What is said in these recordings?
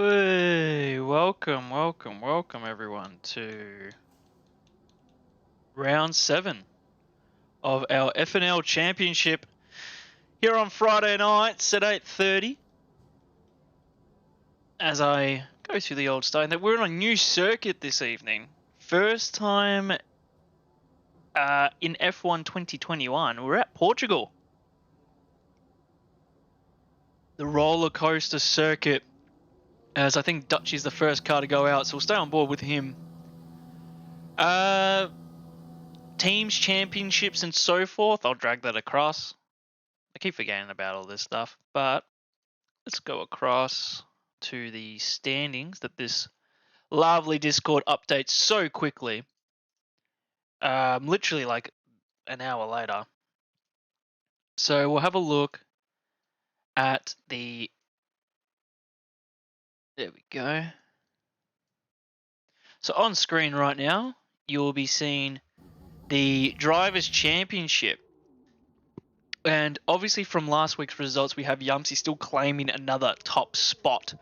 Hey, welcome everyone to round 7 of our FNL Championship here on Friday nights at 8:30. As I go through the old stone, that we're on a new circuit this evening. First time in F1 2021, we're at Portugal. The roller coaster circuit, as I think Dutch is the first car to go out, so we'll stay on board with him. Teams, championships, and so forth, I'll drag that across. I keep forgetting about all this stuff, but let's go across to the standings that this lovely Discord updates so quickly. Literally like an hour later. So we'll have a look at the... There we go. So on screen right now, you'll be seeing the Drivers' Championship. And obviously from last week's results, we have Yumsy still claiming another top spot,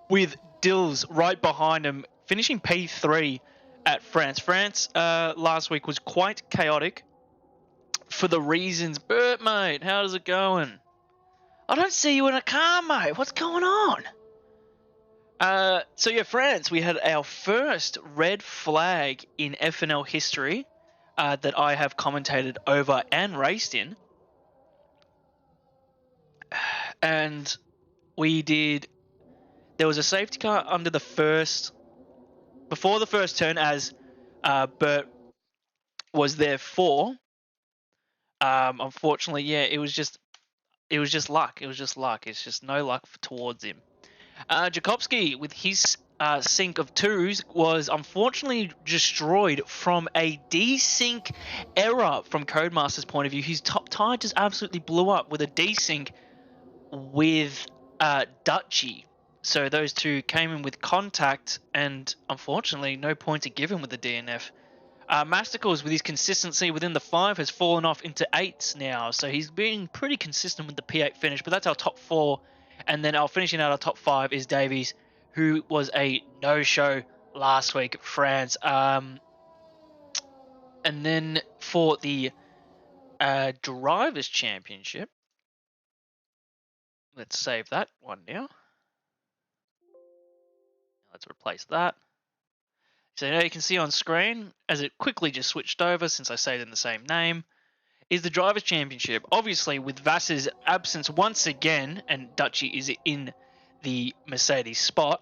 with Dills right behind him, finishing P3 at France. France last week was quite chaotic for the reasons... Bert, mate, how's it going? I don't see you in a car, mate. What's going on? So yeah, France, we had our first red flag in FNL history that I have commentated over and raced in. And we did... There was a safety car under the first... Before the first turn, as Bert was there for. Unfortunately, yeah, it was just luck. It's just no luck towards him. Jakobski, with his sync of twos, was unfortunately destroyed from a desync error from Codemaster's point of view. His top tire just absolutely blew up with a desync with Dutchy. So those two came in with contact, and unfortunately, no point to give him with the DNF. Masticles, with his consistency within the 5, has fallen off into 8s now. So he's been pretty consistent with the P8 finish, but that's our top 4. And then our finishing out our top 5 is Davies, who was a no-show last week at France. And then for the Drivers' Championship, let's save that one now. Let's replace that. So now you can see on screen, as it quickly just switched over since I saved in the same name, is the Drivers' Championship. Obviously, with Vass's absence once again, and Dutchy is in the Mercedes spot,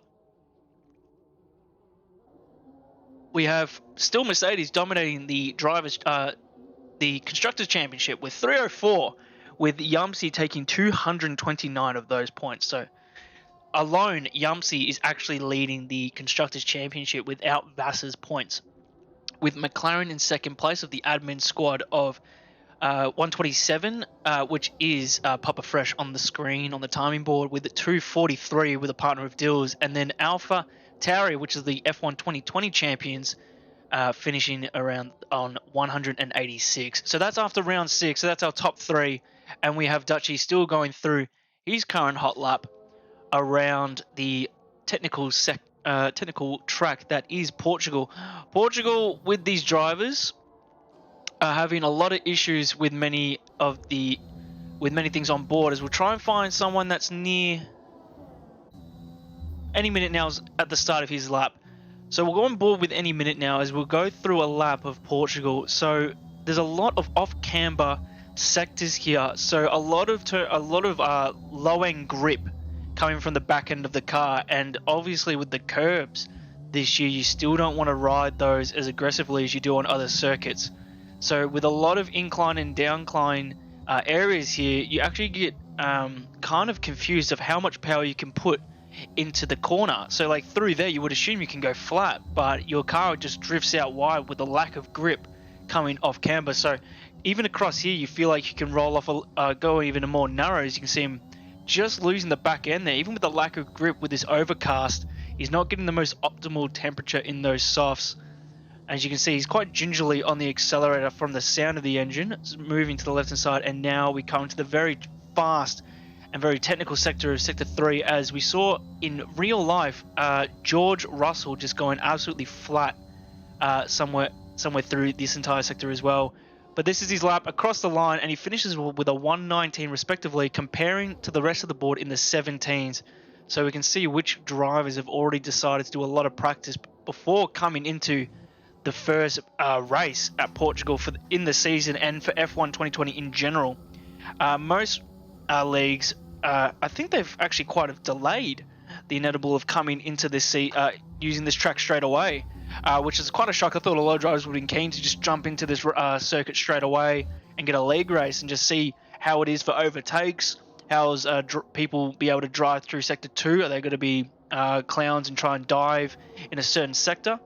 we have still Mercedes dominating the the Constructors' Championship with 304, with Yumsy taking 229 of those points. So alone, Yumsy is actually leading the Constructors' Championship without Vass's points, with McLaren in second place of the admin squad of 127, which is Papa Fresh on the screen on the timing board, with 243 with a partner of Dills, and then Alpha Tauri, which is the F1 2020 champions, finishing around on 186. So that's after round 6. So that's our top 3, and we have Dutchy still going through his current hot lap around the technical track that is Portugal. Portugal, with these drivers, are having a lot of issues with many things on board, as we'll try and find someone that's near any minute now at the start of his lap. So we'll go on board with any minute now as we'll go through a lap of Portugal. So there's a lot of off-camber sectors here, so a lot of low-end grip coming from the back end of the car, and obviously with the curbs this year, you still don't want to ride those as aggressively as you do on other circuits. So with a lot of incline and downcline areas here, you actually get kind of confused of how much power you can put into the corner. So like through there, you would assume you can go flat, but your car just drifts out wide with a lack of grip coming off camber. So even across here, you feel like you can roll off, go even a more narrow. As you can see him just losing the back end there, even with the lack of grip with this overcast. He's not getting the most optimal temperature in those softs. As you can see, he's quite gingerly on the accelerator from the sound of the engine. It's moving to the left-hand side, and now we come to the very fast and very technical sector of Sector 3, as we saw in real life, George Russell just going absolutely flat somewhere through this entire sector as well. But this is his lap across the line, and he finishes with a 119 respectively, comparing to the rest of the board in the 17s. So we can see which drivers have already decided to do a lot of practice before coming into the first race at Portugal in the season and for F1 2020 in general. Most leagues, I think they've actually quite have delayed the inevitable of coming into this using this track straight away, which is quite a shock. I thought a lot of drivers would have been keen to just jump into this circuit straight away and get a league race and just see how it is for overtakes. How's people be able to drive through Sector 2? Are they going to be clowns and try and dive in a certain sector?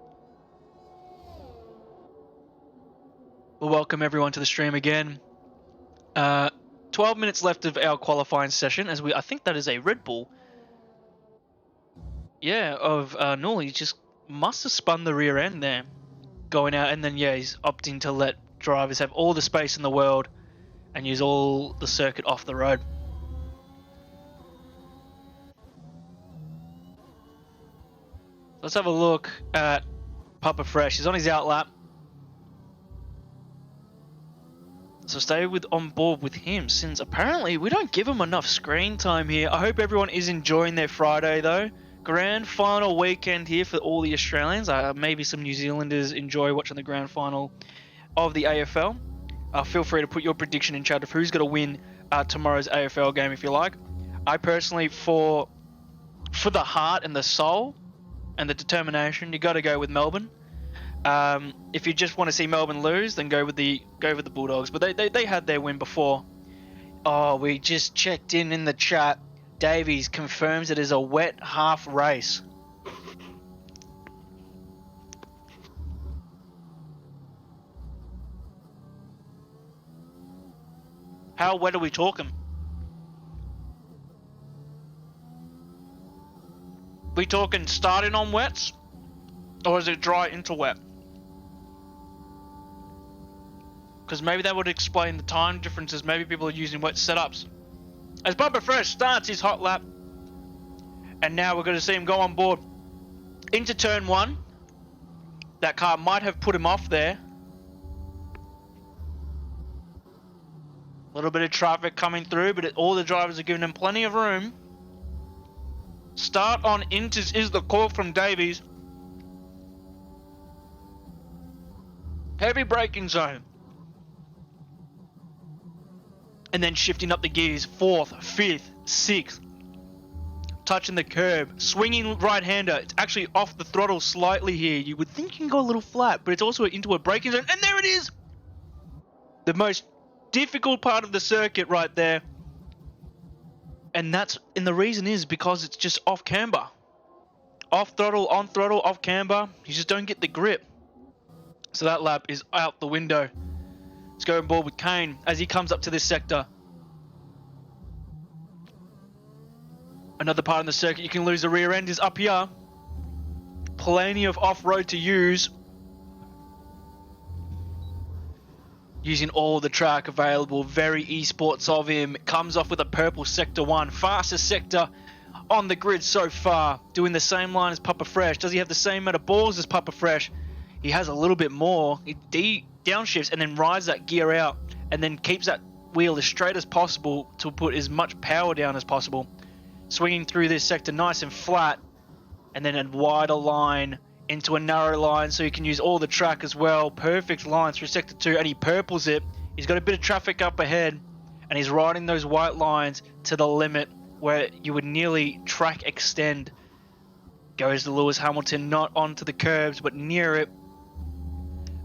We'll welcome everyone to the stream again. 12 minutes left of our qualifying session, as I think that is a Red Bull. Yeah, of Null. He just must have spun the rear end there, going out, and then he's opting to let drivers have all the space in the world and use all the circuit off the road. Let's have a look at Papa Fresh. He's on his out lap. So stay on board with him, since apparently we don't give him enough screen time here. I hope everyone is enjoying their Friday though. Grand final weekend here for all the Australians. Maybe some New Zealanders enjoy watching the grand final of the AFL. Feel free to put your prediction in chat of who's going to win tomorrow's AFL game if you like. I personally, for the heart and the soul and the determination, you got to go with Melbourne. If you just want to see Melbourne lose, then go with the Bulldogs. But they had their win before. Oh, we just checked in the chat. Davies confirms it is a wet half race. How wet are we talking? We talking starting on wets, or is it dry into wet? Because maybe that would explain the time differences. Maybe people are using wet setups. As Bubba Fresh starts his hot lap, and now we're going to see him go on board into turn 1. That car might have put him off there. A little bit of traffic coming through, but all the drivers are giving him plenty of room. Start on Inters is the call from Davies. Heavy braking zone. And then shifting up the gears, 4th, 5th, 6th. Touching the curb, swinging right-hander. It's actually off the throttle slightly here. You would think you can go a little flat, but it's also into a braking zone. And there it is! The most difficult part of the circuit right there. And the reason is because it's just off camber. Off throttle, on throttle, off camber. You just don't get the grip. So that lap is out the window. Let's go on board with Kane as he comes up to this sector. Another part of the circuit you can lose the rear end is up here. Plenty of off-road to use. Using all the track available. Very esports of him. Comes off with a purple sector 1. Fastest sector on the grid so far. Doing the same line as Papa Fresh. Does he have the same amount of balls as Papa Fresh? He has a little bit more. He downshifts and then rides that gear out and then keeps that wheel as straight as possible to put as much power down as possible. Swinging through this sector nice and flat, and then a wider line into a narrow line so you can use all the track as well. Perfect line through sector 2, and he purples it. He's got a bit of traffic up ahead, and he's riding those white lines to the limit where you would nearly track extend. Goes to Lewis Hamilton, not onto the curbs but near it.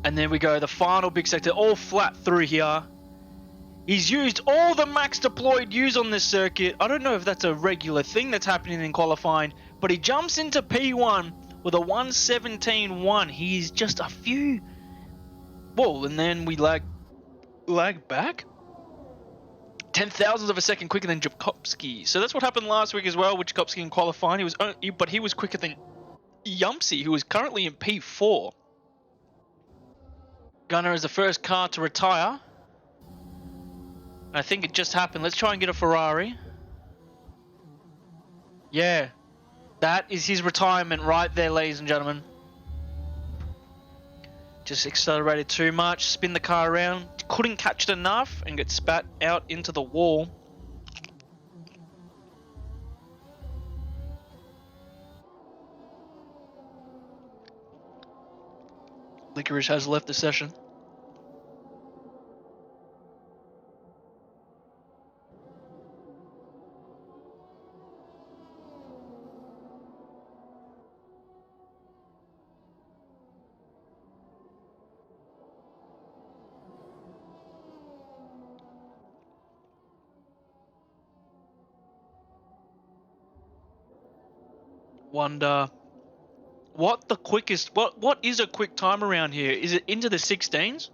And then we go, the final big sector, all flat through here. He's used all the max deployed use on this circuit. I don't know if that's a regular thing that's happening in qualifying, but he jumps into P1 with a 1:17.1. He's just a few... Whoa, and then we lag back? 10,000ths of a second quicker than Jakobski. So that's what happened last week as well with Jakobski in qualifying. But he was quicker than Yumpsy, who is currently in P4. Gunner is the first car to retire. I think it just happened. Let's try and get a Ferrari. Yeah, that is his retirement right there, ladies and gentlemen. Just accelerated too much, spin the car around, couldn't catch it enough, and get spat out into the wall. Licorice has left the session. Wonder what the quickest, what is a quick time around here? Is it into the 16s?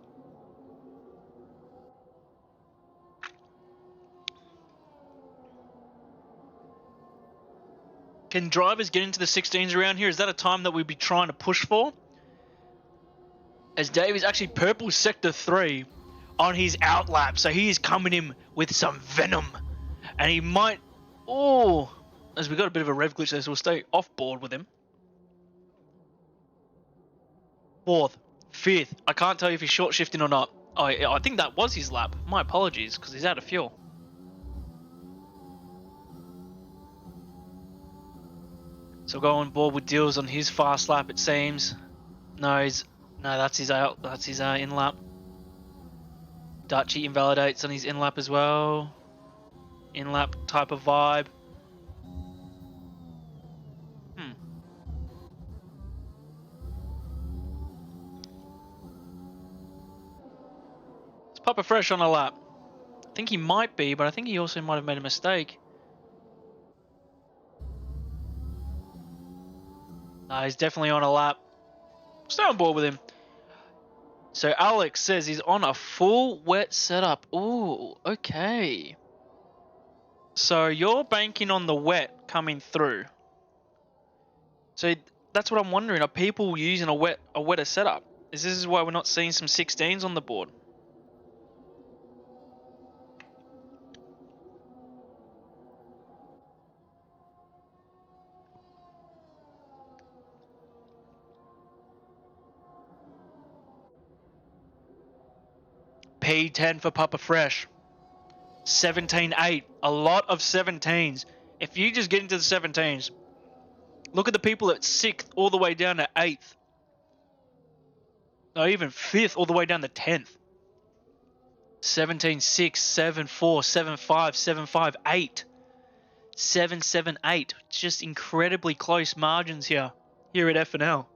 Can drivers get into the 16s around here? Is that a time that we'd be trying to push for? As Dave is actually purple sector 3 on his outlap, so he is coming in with some venom. And he might... Oh, as we got a bit of a rev glitch there, so we'll stay off board with him. 4th, 5th. I can't tell you if he's short shifting or not. I think that was his lap. My apologies, because he's out of fuel. So go on board with deals on his fast lap, it seems. No, that's his in lap. Dutchy invalidates on his in lap as well. In lap type of vibe. Is Papa Fresh on a lap? I think he might be, but I think he also might have made a mistake. He's definitely on a lap. Stay on board with him. So Alex says he's on a full wet setup. Ooh, okay. So you're banking on the wet coming through. So that's what I'm wondering. Are people using a wetter setup? Is this why we're not seeing some 16s on the board? P10 for Papa Fresh. 17-8. A lot of 17s. If you just get into the 17s, look at the people at 6th all the way down to 8th. No, even 5th all the way down to 10th. 17-6, 7-4, 7-5, 7-5, 8. 7-7-8. Just incredibly close margins here at FNL.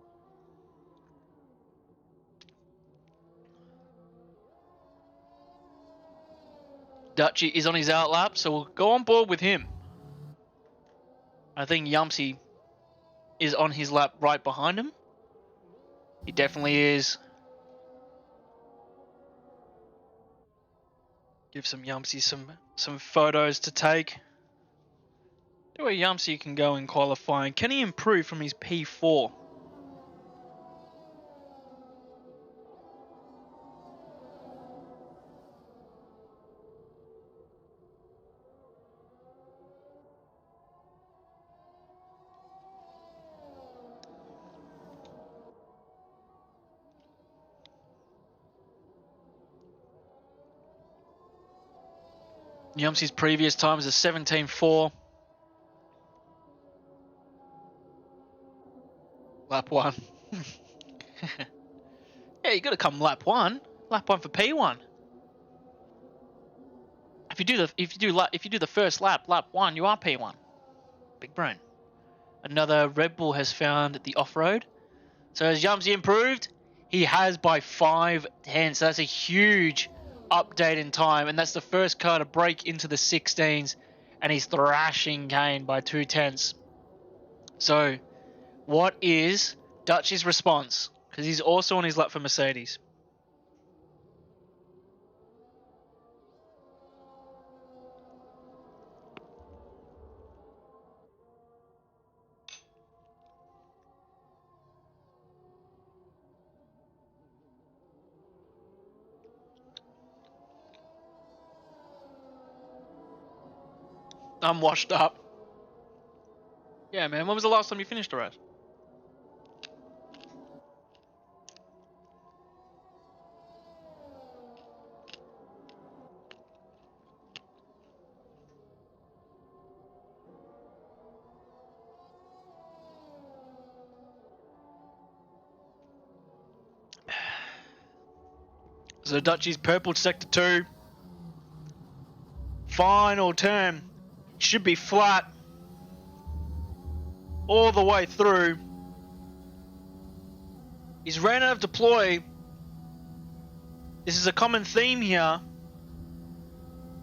Dutchy is on his outlap, so we'll go on board with him. I think Yumpsy is on his lap right behind him. He definitely is. Give some Yumpsy some photos to take. Do where Yumpsy can go in qualifying. Can he improve from his P4? Yumpsy's previous time is a 17-4. Lap 1. Yeah, you got to come lap 1. Lap 1 for P1. If you do the first lap 1, you are P1. Big brain. Another Red Bull has found the off-road. So has Yumpsy improved? He has by 5/10. So that's a huge update in time, and that's the first car to break into the 16s, and he's thrashing Kane by 2/10. So what is Dutch's response? Because he's also on his lap for Mercedes. I'm washed up. Yeah, man. When was the last time you finished a race? So Dutchie's purple sector 2. Final turn. Should be flat. All the way through. He's ran out of deploy. This is a common theme here.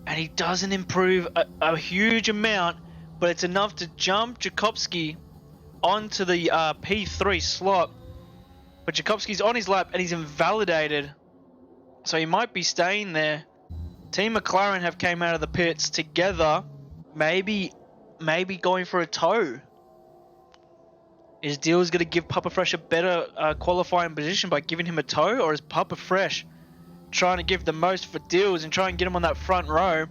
And he doesn't improve a huge amount, but it's enough to jump Jakubski onto the P3 slot. But Jakubski's on his lap and he's invalidated. So he might be staying there. Team McLaren have came out of the pits together. Maybe going for a tow. Is Deals going to give Papa Fresh a better qualifying position by giving him a tow? Or is Papa Fresh trying to give the most for Deals and try and get him on that front row?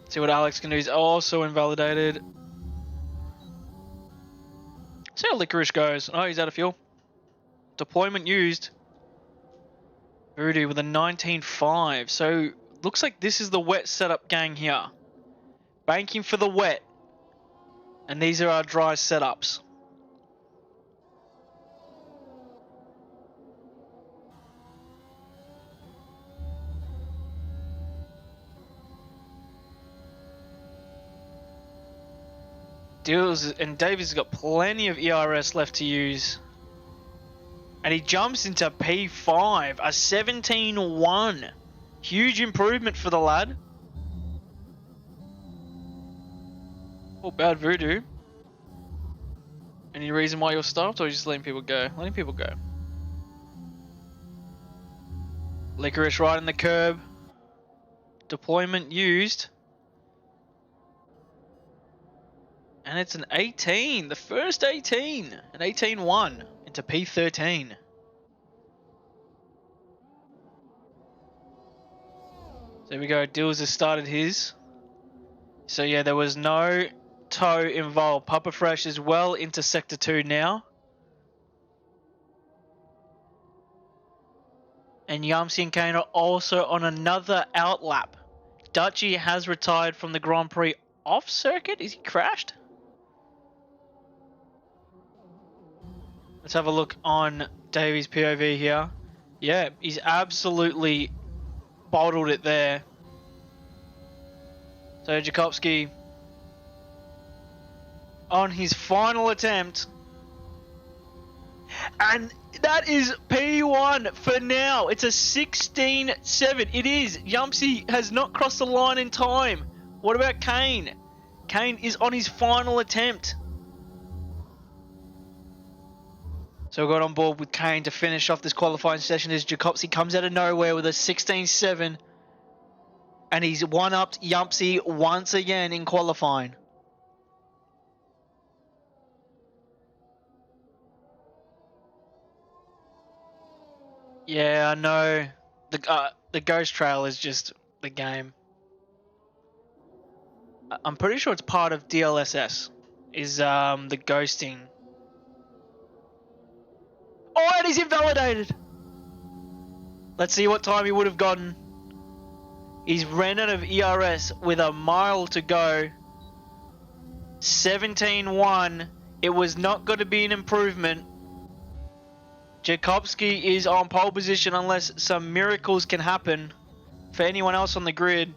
See what Alex can do. He's also invalidated. See how Licorice goes. Oh, he's out of fuel. Deployment used. Voodoo with a 19.5. So, looks like this is the wet setup gang here. Banking for the wet. And these are our dry setups. Deals and Davies has got plenty of ERS left to use. And he jumps into P5, a 17.1. Huge improvement for the lad. Oh, bad Voodoo. Any reason why you're stopped, or just letting people go? Letting people go. Licorice right in the curb. Deployment used. And it's an 18. The first 18. An 18.1 into P13. So there we go. Dills has started his. So yeah, there was no tow involved. Papa Fresh is well into Sector 2 now. And Yamsi and Kane are also on another outlap. Dutchie has retired from the Grand Prix off circuit. Is he crashed? Let's have a look on Davies' POV here. Yeah, he's absolutely bottled it there. So Jakubski on his final attempt. And that is P1 for now. It's a 16.7. It is. Yumpsy has not crossed the line in time. What about Kane? Kane is on his final attempt. So we got on board with Kane to finish off this qualifying session as Jakubski comes out of nowhere with a 16.7. And he's one-upped Yumpsy once again in qualifying. Yeah, I know. The Ghost Trail is just the game. I'm pretty sure it's part of DLSS. Is the ghosting. Oh, and he's invalidated. Let's see what time he would have gotten. He's ran out of ERS with a mile to go. 17.1. It was not going to be an improvement. Jakubski is on pole position unless some miracles can happen for anyone else on the grid.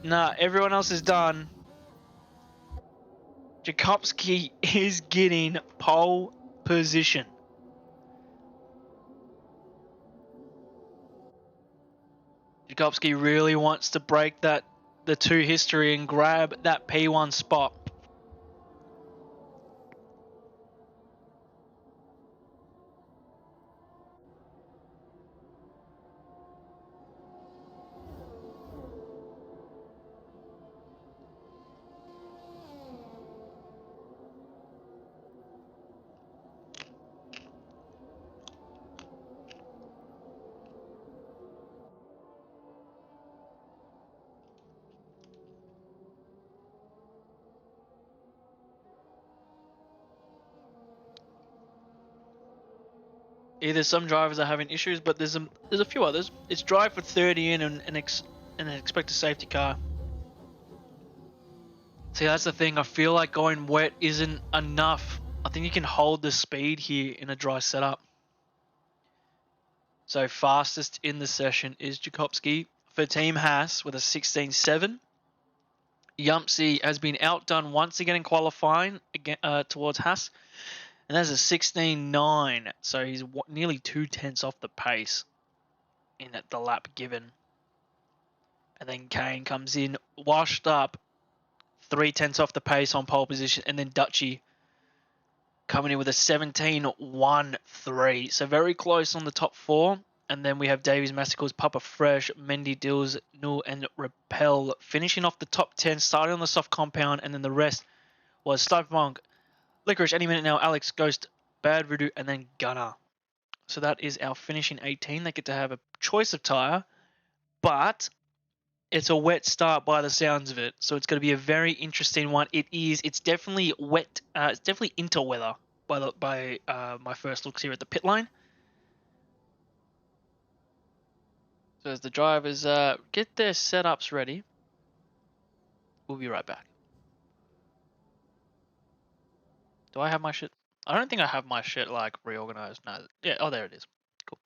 Nah, everyone else is done. Jakubski is getting pole position. Jakubski really wants to break the 2 history and grab that P1 spot. Either some drivers are having issues, but there's a few others. It's drive for 30 in and an expected safety car. See, that's the thing. I feel like going wet isn't enough. I think you can hold the speed here in a dry setup. So fastest in the session is Jakobski for Team Haas with a 16.7. Yumpsy has been outdone once again in qualifying again, towards Haas, and that's a 16.9. So he's nearly 2/10 off the pace in the lap given. And then Kane comes in washed up, 3/10 off the pace on pole position, and then Dutchy coming in with a 17.13. So very close on the top four. And then we have Davies, Massacles, Papa Fresh, Mendy, Dills, Null, and Repel finishing off the top 10, starting on the soft compound, and then the rest was Monk, Licorice, Any Minute Now, Alex, Ghost, Bad Voodoo, and then Gunner. So that is our finishing 18. They get to have a choice of tyre, but it's a wet start by the sounds of it. So it's going to be a very interesting one. It's definitely wet. It's definitely interweather by my first looks here at the pit lane. So as the drivers get their setups ready, we'll be right back. Do I have my shit? I don't think I have my shit like reorganized. No. Yeah. Oh, there it is. Cool.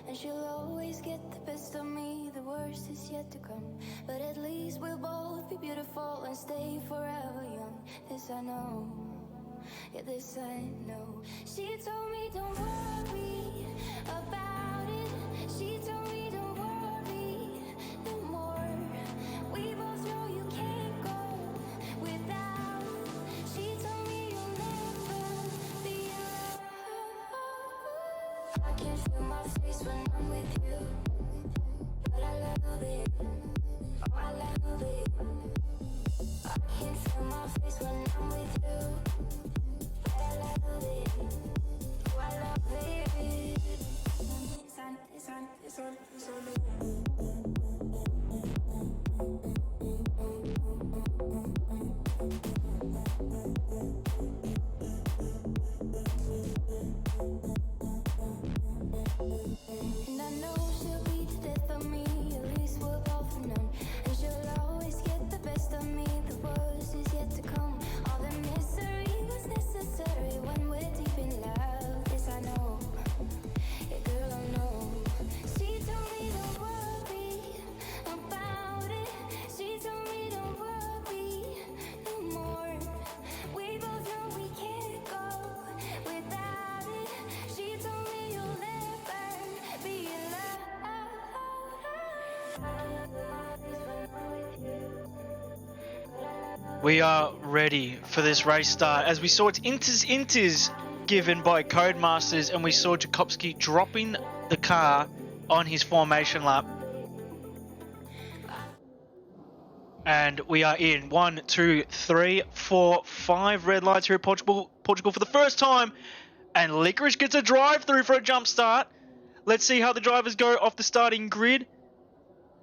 And she'll always get the best of me. The worst is yet to come, but at least we'll both be beautiful and stay forever young. This I know, yeah, this I know. She told me don't worry about it. She told me don't worry no more. We both know you can't go without it. She told me you'll never be alone. I can feel my face when I'm with you, but I love it, oh I love it. I can feel my face when I'm with you, but I love it, oh I love it. It's on. And I know she'll be the death of me, at least we'll both know. And she'll always get the best of me, the worst is yet to come. All the misery was necessary when we're deep in love. This I know, yeah girl I know. She told me don't worry about it. She told me don't worry no more. We both know we can't go without it. She told me you'll never be alone. We are ready for this race start. As we saw, it's inters given by Codemasters, and we saw Jakobski dropping the car on his formation lap. And we are in 1, 2, 3, 4, 5 red lights here at Portugal for the first time. And Licorice gets a drive through for a jump start. Let's see how the drivers go off the starting grid.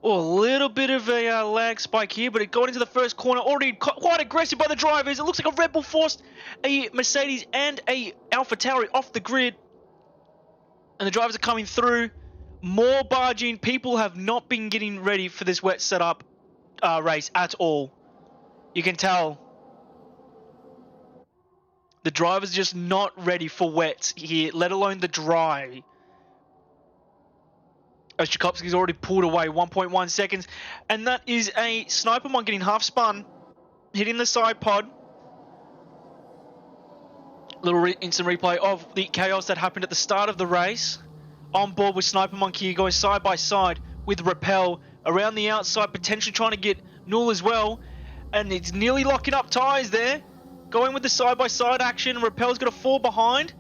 Oh, a little bit of a lag spike here, but it got into the first corner. Already quite aggressive by the drivers. It looks like a Red Bull forced a Mercedes and a AlphaTauri off the grid. And the drivers are coming through. More barging. People have not been getting ready for this wet setup race at all. You can tell. The drivers are just not ready for wet here, let alone the dry. As Tchaikovsky's already pulled away 1.1 seconds. And that is a Sniper Monk getting half spun. Hitting the side pod. Little instant replay of the chaos that happened at the start of the race. On board with Sniper Monk here, going side by side with Rappel. Around the outside, potentially trying to get Null as well. And it's nearly locking up tyres there. Going with the side by side action. Rappel's going to fall behind.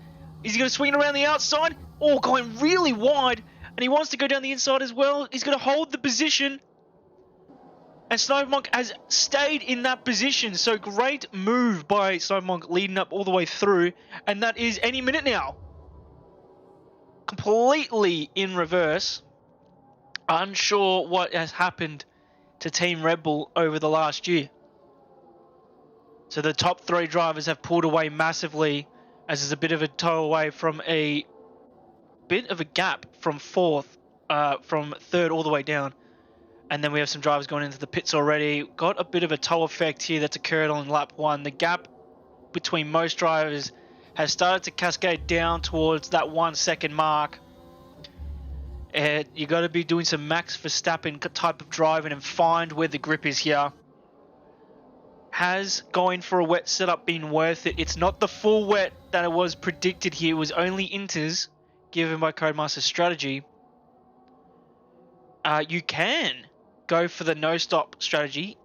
Is he going to swing it around the outside? Oh, going really wide. And he wants to go down the inside as well. He's going to hold the position. And Sniper Monk has stayed in that position. So great move by Sniper Monk leading up all the way through. And that is any minute now. Completely in reverse. Unsure what has happened to Team Red Bull over the last year. So the top three drivers have pulled away massively. As there's a bit of a tow away from a bit of a gap from fourth, from third all the way down. And then we have some drivers going into the pits already. Got a bit of a tow effect here that's occurred on lap one. The gap between most drivers has started to cascade down towards that 1 second mark. And you got to be doing some Max Verstappen type of driving and find where the grip is here. Has going for a wet setup been worth it? It's not the full wet that it was predicted here. It was only inters given by Codemaster's strategy. You can go for the no-stop strategy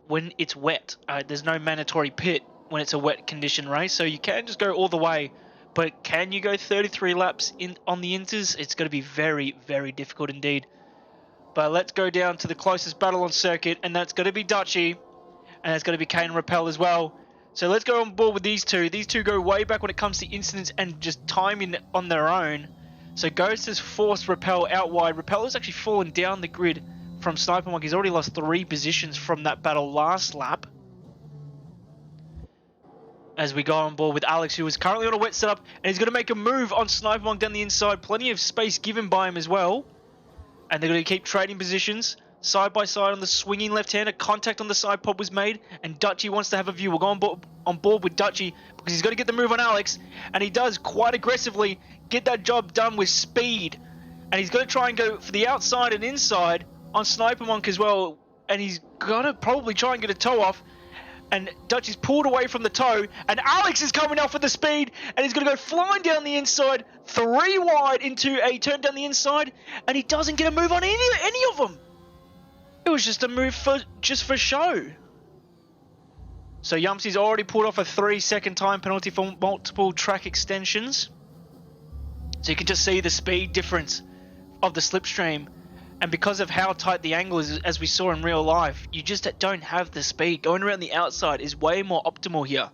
when it's wet. There's no mandatory pit when it's a wet condition race, so you can just go all the way. But can you go 33 laps on the inters? It's going to be very, very difficult indeed. But let's go down to the closest battle on circuit, and that's going to be Dutchy. And it's going to be Kane and Rappel as well. So let's go on board with these two. These two go way back when it comes to incidents and just timing on their own. So Ghost has forced Rappel out wide. Rappel has actually fallen down the grid from Sniper Monk. He's already lost 3 positions from that battle last lap. As we go on board with Alex, who is currently on a wet setup. And he's going to make a move on Sniper Monk down the inside. Plenty of space given by him as well. And they're going to keep trading positions. Side by side on the swinging left-hander. Contact on the side pod was made. And Dutchy wants to have a view. We'll go on board with Dutchy because he's got to get the move on Alex. And he does quite aggressively get that job done with speed. And he's going to try and go for the outside and inside on Sniper Monk as well. And he's going to probably try and get a toe off. And Dutchy's pulled away from the toe. And Alex is coming out for the speed. And he's going to go flying down the inside. 3 wide into a turn down the inside. And he doesn't get a move on any of them. It was just a move just for show. So Yumsy's already pulled off a 3-second time penalty for multiple track extensions. So you can just see the speed difference of the slipstream. And because of how tight the angle is, as we saw in real life, you just don't have the speed. Going around the outside is way more optimal here.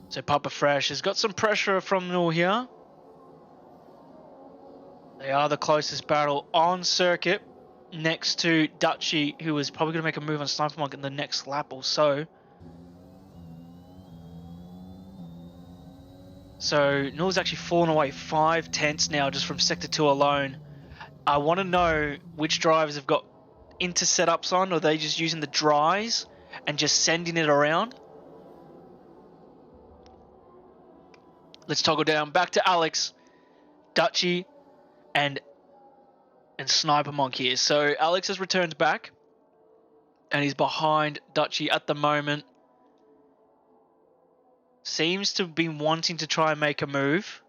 So Papa Fresh has got some pressure from Null here. They are the closest battle on circuit. Next to Dutchy, who is probably going to make a move on Sniper Monk in the next lap or so. So Null's actually fallen away 5 tenths now just from Sector 2 alone. I want to know which drivers have got inter setups on, or are they just using the dries and just sending it around? Let's toggle down back to Alex, Dutchy, and Sniper Monk here. So Alex has returned back and he's behind Dutchy at the moment. Seems to have been wanting to try and make a move,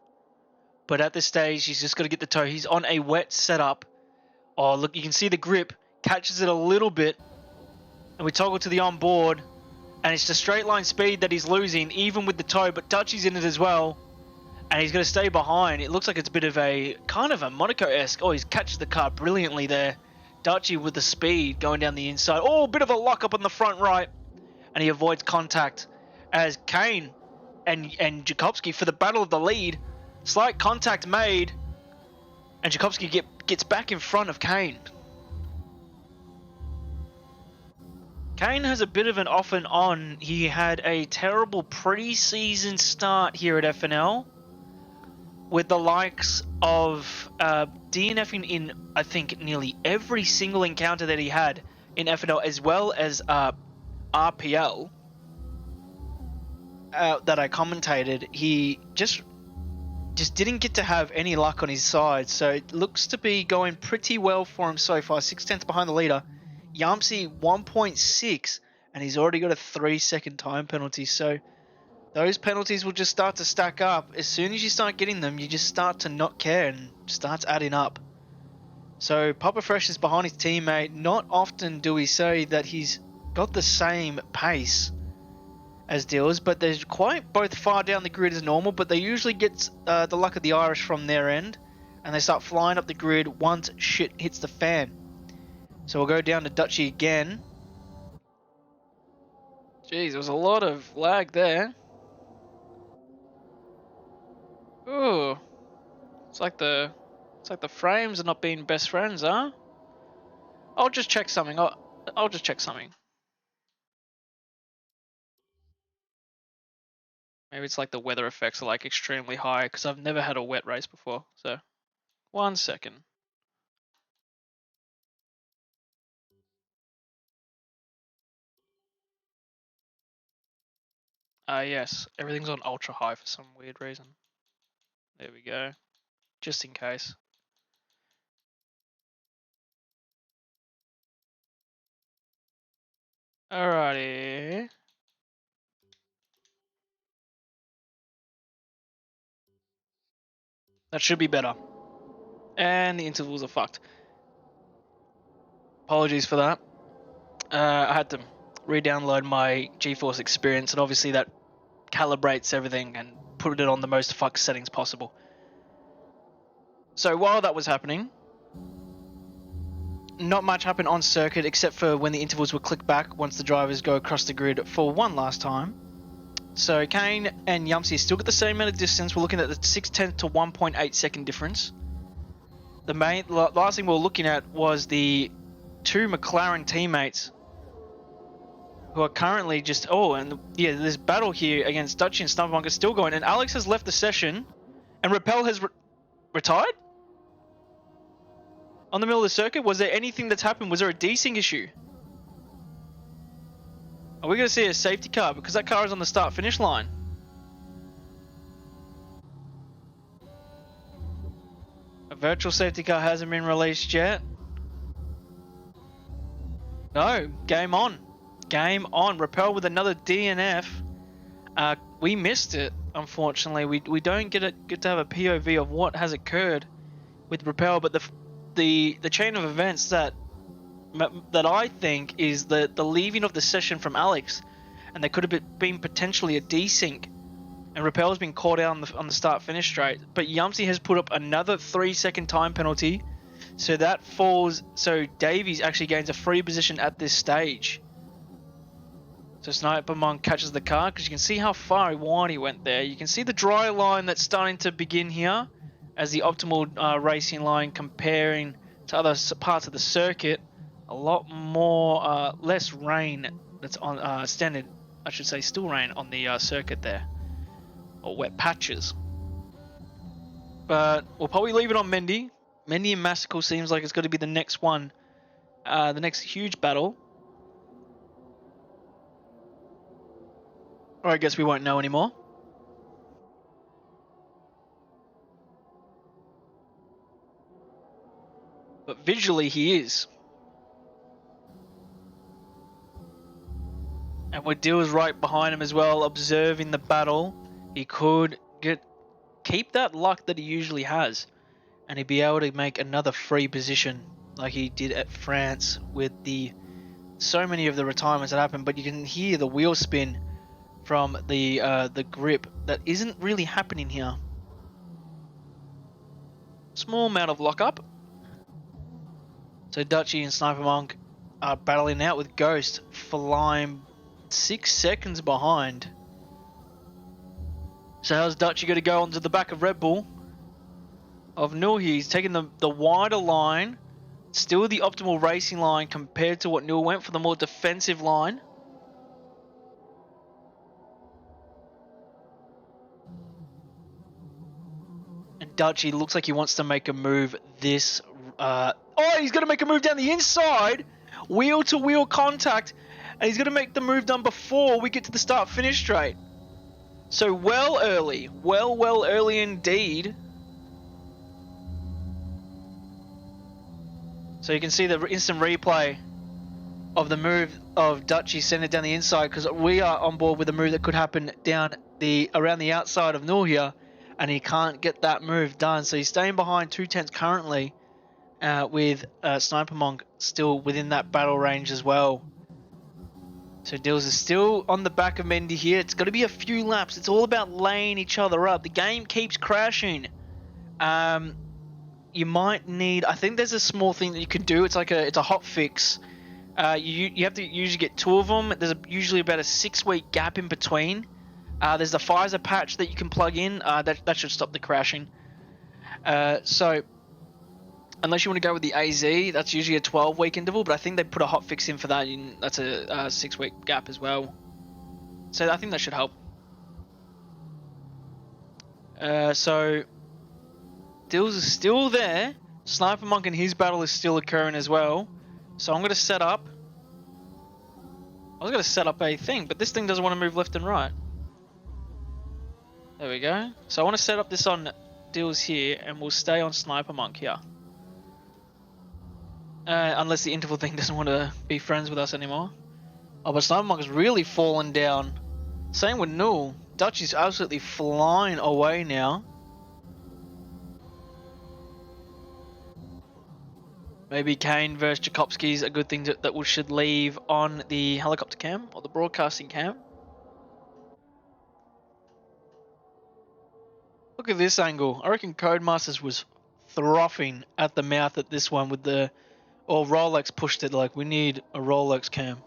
but at this stage he's just got to get the toe. He's on a wet setup. Oh look, you can see the grip catches it a little bit, and we toggle to the onboard, and it's the straight line speed that he's losing even with the toe, but Dutchy's in it as well. And he's going to stay behind. It looks like it's a bit of a kind of a Monaco-esque. Oh, he's catches the car brilliantly there. Dutchy with the speed going down the inside. Oh, a bit of a lock up on the front right. And he avoids contact as Kane and Jakubski for the battle of the lead. Slight contact made. And Jakovsky gets back in front of Kane. Kane has a bit of an off and on. He had a terrible pre-season start here at FNL, with the likes of DNFing in, I think, nearly every single encounter that he had in FNL, as well as RPL that I commentated. He just didn't get to have any luck on his side, so it looks to be going pretty well for him so far. 6/10 behind the leader. Yamsi 1.6, and he's already got a 3-second time penalty, so those penalties will just start to stack up. As soon as you start getting them, you just start to not care and starts adding up. So Papa Fresh is behind his teammate. Not often do we say that he's got the same pace as Dills, but they're quite both far down the grid as normal, but they usually get the luck of the Irish from their end, and they start flying up the grid once shit hits the fan. So we'll go down to Dutchy again. Jeez, there was a lot of lag there. Ooh, it's like the frames are not being best friends, huh? I'll just check something. I'll just check something. Maybe it's like the weather effects are like extremely high, because I've never had a wet race before. So, 1 second. Yes, everything's on ultra high for some weird reason. There we go. Just in case. Alrighty. That should be better. And the intervals are fucked. Apologies for that. I had to re-download my GeForce Experience, and obviously that calibrates everything and put it on the most fucked settings possible. So while that was happening, not much happened on circuit except for when the intervals were clicked back once the drivers go across the grid for one last time. So Kane and Yumsy still got the same amount of distance. We're looking at the 6/10 to 1.8 second difference. The last thing we were looking at was the two McLaren teammates who are currently just... Oh, and yeah, this battle here against Dutchy and Snubbermonk is still going. And Alex has left the session, and Rappel has retired? On the middle of the circuit? Was there anything that's happened? Was there a desync issue? Are we going to see a safety car? Because that car is on the start-finish line. A virtual safety car hasn't been released yet. No, game on. Game on. Rappel with another DNF. We missed it, unfortunately. We don't get to have a POV of what has occurred with Rappel, but the chain of events that I think is the leaving of the session from Alex, and there could have been potentially a desync, and Rappel's been caught out on the start-finish straight. But Yumsy has put up another 3-second time penalty, so that falls. So Davies actually gains a free position at this stage. So Snipermonk catches the car, because you can see how far wide he went there. You can see the dry line that's starting to begin here as the optimal racing line, comparing to other parts of the circuit. A lot more, less rain that's on standard, I should say, still rain on the circuit there, or wet patches. But we'll probably leave it on Mendy. Mendy and Massical seems like it's got to be the next one, the next huge battle. Or I guess we won't know anymore. But visually he is. And Wadil is right behind him as well, observing the battle. He could keep that luck that he usually has, and he'd be able to make another free position like he did at France with so many of the retirements that happened. But you can hear the wheel spin from the grip that isn't really happening here. Small amount of lockup. So Dutchy and Snipermonk are battling out with Ghost, flying 6 seconds behind. So how's Dutchy going to go onto the back of Red Bull? of Nul here. He's taking the wider line. Still the optimal racing line compared to what Nul went for, the more defensive line. And Dutchy looks like he wants to make a move this... oh, he's going to make a move down the inside. Wheel-to-wheel contact. And he's going to make the move done before we get to the start-finish straight. So well early. Well early indeed. So you can see the instant replay of the move of Dutchy sending it down the inside, because we are on board with a move that could happen down around the outside of Nul here, and he can't get that move done. So he's staying behind 2/10 currently, with Sniper Monk still within that battle range as well. So Dills is still on the back of Mendy here. It's got to be a few laps. It's all about laying each other up. The game keeps crashing. You might need... I think there's a small thing that you can do. It's a hot fix. You have to usually get 2 of them. There's usually about a 6-week gap in between. There's the Pfizer patch that you can plug in. That should stop the crashing. So unless you want to go with the AZ, that's usually a 12-week interval, but I think they put a hot fix in for that. That's a 6-week gap as well. So I think that should help. So Dills is still there. Sniper Monk and his battle is still occurring as well. So I'm going to set up... I was going to set up a thing, but this thing doesn't want to move left and right. There we go. So I want to set up this on Dills here, and we'll stay on Sniper Monk here. Unless the interval thing doesn't want to be friends with us anymore. Oh, but Sniper Monk has really fallen down. Same with Nul. Dutch is absolutely flying away now. Maybe Kane versus Jakobski is a good thing that we should leave on the helicopter cam or the broadcasting cam. Look at this angle. I reckon Codemasters was frothing at the mouth at this one with the... Or Rolex pushed it like, we need a Rolex cam.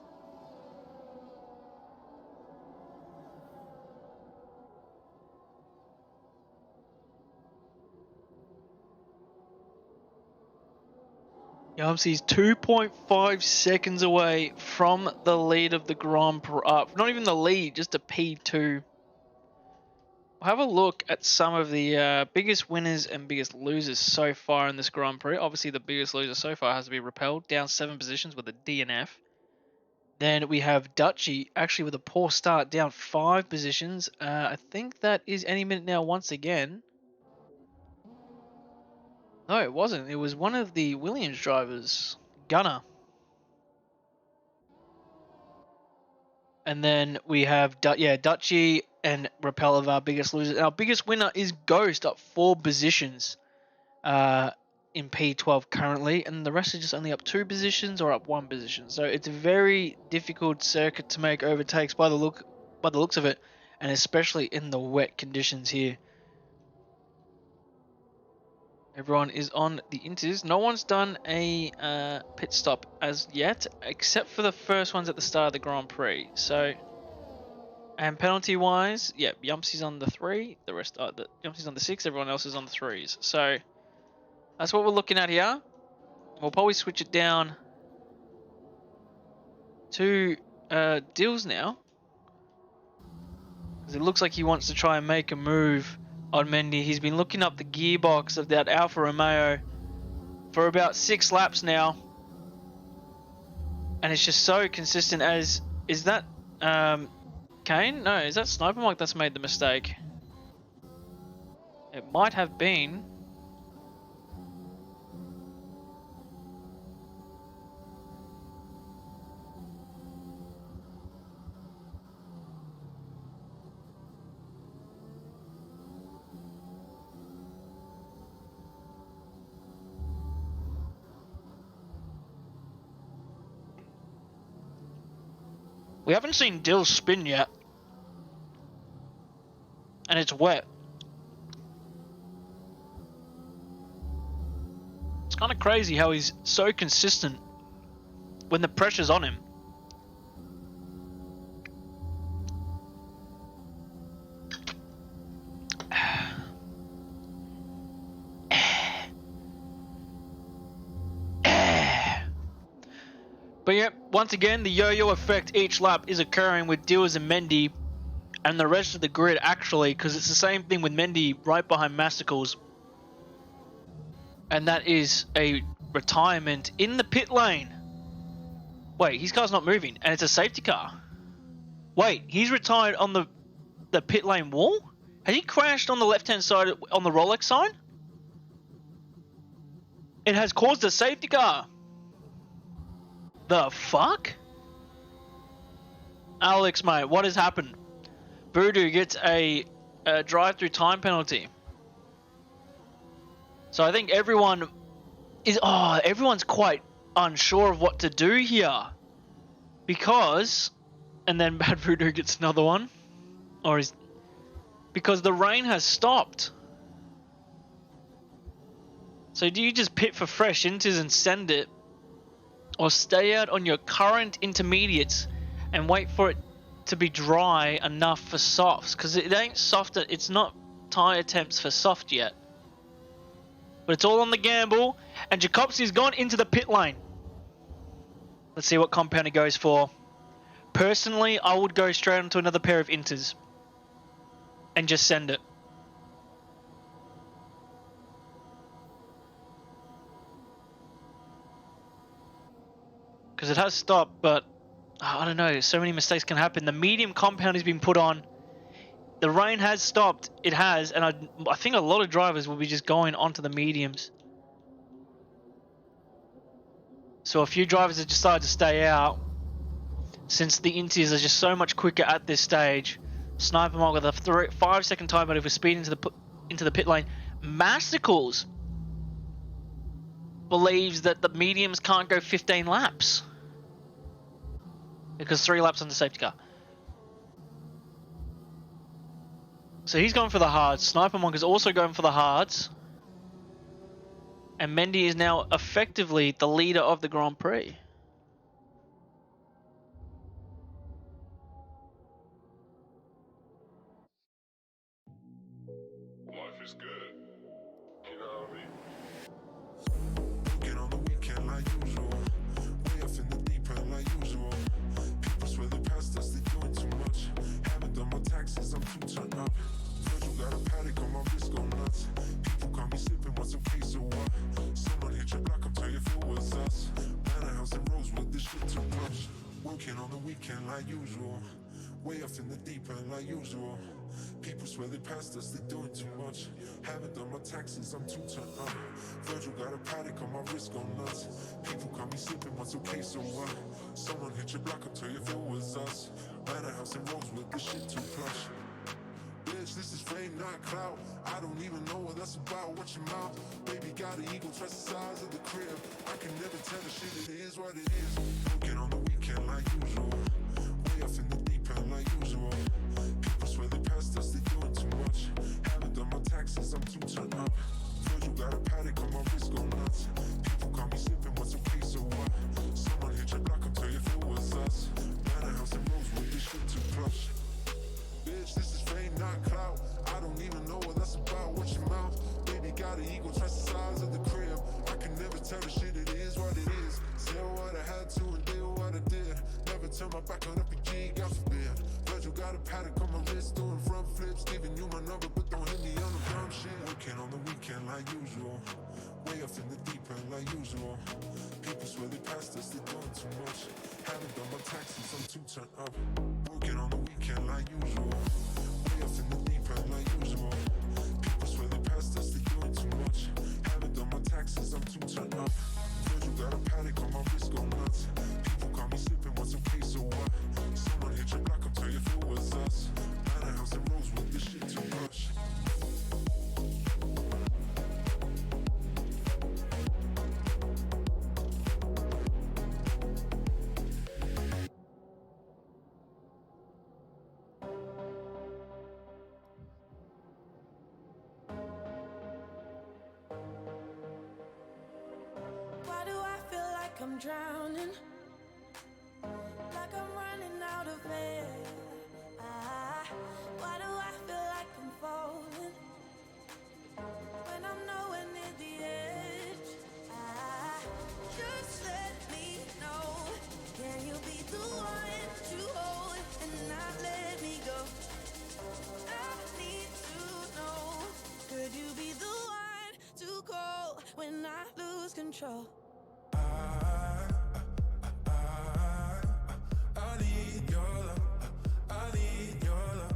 Yamsi's 2.5 seconds away from the lead of the Grand Prix. Not even the lead, just a P2. We'll have a look at some of the biggest winners and biggest losers so far in this Grand Prix. Obviously, the biggest loser so far has to be Repelled, down 7 positions with a DNF. Then we have Dutchy, actually with a poor start, down 5 positions. I think that is any minute now once again. No, it wasn't. It was one of the Williams drivers, Gunner. And then we have Dutchy and Repel of our biggest losers. Our biggest winner is Ghost, up 4 positions in P12 currently, and the rest are just only up 2 positions or up 1 position. So it's a very difficult circuit to make overtakes by the looks of it, and especially in the wet conditions here. Everyone is on the inters. No one's done a pit stop as yet, except for the first ones at the start of the Grand Prix. So, and penalty-wise, yeah, Yumpsy's on the 3. The rest are Yumpsy's on the 6. Everyone else is on the 3s. So that's what we're looking at here. We'll probably switch it down to Dills now, because it looks like he wants to try and make a move on Mendy. He's been looking up the gearbox of that Alfa Romeo for about 6 laps now, and it's just so consistent. As is that Kane? No, is that Sniper Mike that's made the mistake? It might have been. We haven't seen Dill spin yet, and it's wet. It's kind of crazy how he's so consistent when the pressure's on him. But yeah, once again, the yo-yo effect each lap is occurring with Dealers and Mendy and the rest of the grid actually, because it's the same thing with Mendy right behind Masticles. And that is a retirement in the pit lane. Wait, his car's not moving, and it's a safety car. Wait, he's retired on the pit lane wall? Has he crashed on the left-hand side on the Rolex sign? It has caused a safety car. The fuck? Alex, mate, what has happened? Voodoo gets a drive-through time penalty. So I think everyone's quite unsure of what to do here. Because, and then Bad Voodoo gets another one. Because the rain has stopped. So do you just pit for fresh inters and send it? Or stay out on your current intermediates and wait for it to be dry enough for softs? Because it ain't soft, it's not tyre temps for soft yet. But it's all on the gamble, and Jakobski's gone into the pit lane. Let's see what compound he goes for. Personally, I would go straight onto another pair of inters and just send it. Because it has stopped, but I don't know, so many mistakes can happen. The medium compound has been put on. The rain has stopped. It has, and I think a lot of drivers will be just going onto the mediums. So a few drivers have decided to stay out since the inties are just so much quicker at this stage. Sniper Monk with a 5-second time out for speed into the pit lane. Masticles believes that the mediums can't go 15 laps because 3 laps on the safety car. So he's going for the hards. Sniper Monk is also going for the hards. And Mendy is now effectively the leader of the Grand Prix. Life is good. You know what I mean? Get on the weekend like usual. Way off in the deep end like usual. People swear they passed us, they doing too much. Haven't done my taxes, I'm too turned up. Virgil got a paddock on my wrist, go nuts. People call me sipping, want some case or what? Someone hit your block, I'm telling you if it was us. Manor House and Rosewood, this shit too much. Working on the weekend like usual. Way off in the deep end like usual. People swear they passed us, they doing too much. Haven't done my taxes, I'm too turned up. Virgil got a paddock on my wrist, go nuts. People call me sipping, what's okay, so what? Someone hit your block, I'll tell you if it was us. Manor House and Rosewood, this shit too plush. Bitch, this is fame, not clout. I don't even know what that's about, watch your mouth. Baby got an ego, trust the size of the crib. I can never tell the shit, it is what it is. Working on the weekend like usual. Way off in the deep end like usual. People swear they passed us, they doing too much. Haven't done my taxes, I'm too turned up. Virgil got a paddock on my wrist, go nuts. People call me sipping, what's okay, so what? Someone hit your block, I'll tell you if it was us. Manor House and Rosewood, this shit too plush. Bitch, this is fame, not clout. I don't even know what that's about, watch your mouth. Baby got an ego, trust the size of the crib. I can never tell the shit, it is what it is. Said what I had to and did what I did. Never turn my back on a PG, God forbid. Virgil got a paddock on my wrist, doing front flips. Giving you my number, but don't hit me on the dumb shit. Working on the weekend like usual. Way off in the deep end like usual. People swear they passed us, they doing too much. Haven't done my taxes, I'm too turned up. Working on the weekend like usual. Way off in the deep end like usual. People swear they passed us, they doing too much. Haven't done my taxes, I'm too turned up. Virgil got a paddock on my wrist, go nuts. People call me sipping, what's okay, so what? Someone hit your block, I'll tell you if it was us. Manor House and Rosewood, this shit too much. Why do I feel like I'm drowning? Like I'm running out of air. Why do I feel like I'm falling when I'm nowhere near the edge? Just let me know control. I need your love. I need your love.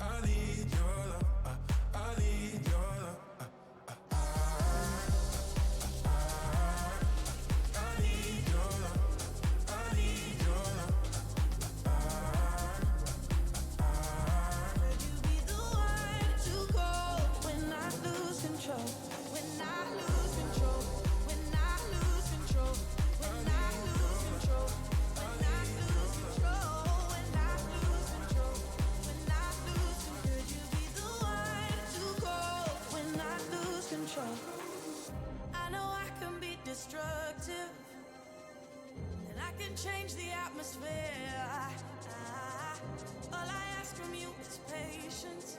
I need your love. I need your love. I need your love. I need your love. Could you be the one to call when I lose control? When I lose control. When I lose control. When I lose control. When I lose control. When I lose control. When I lose control. Could you be the one to call when I lose control? I know I can be destructive, and I can change the atmosphere. All I ask from you is patience,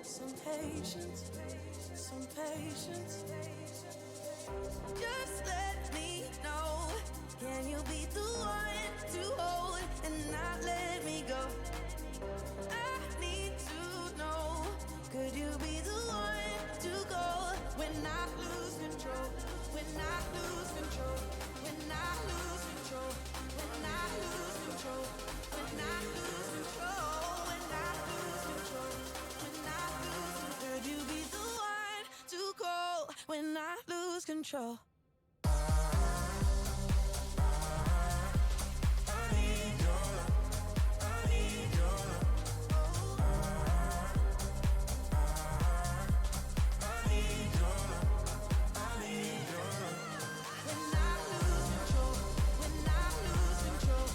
some patience, some patience. Just let me know, can you be the one to hold and not let me go? I need to know, could you be the one to go when I lose control? When I lose control. When I lose control. When I lose control. When I lose control. When I lose control. When I lose control. Could you be the one to call when I lose control? When I lose control. When I lose control. When I lose control. When I lose control. When I lose control.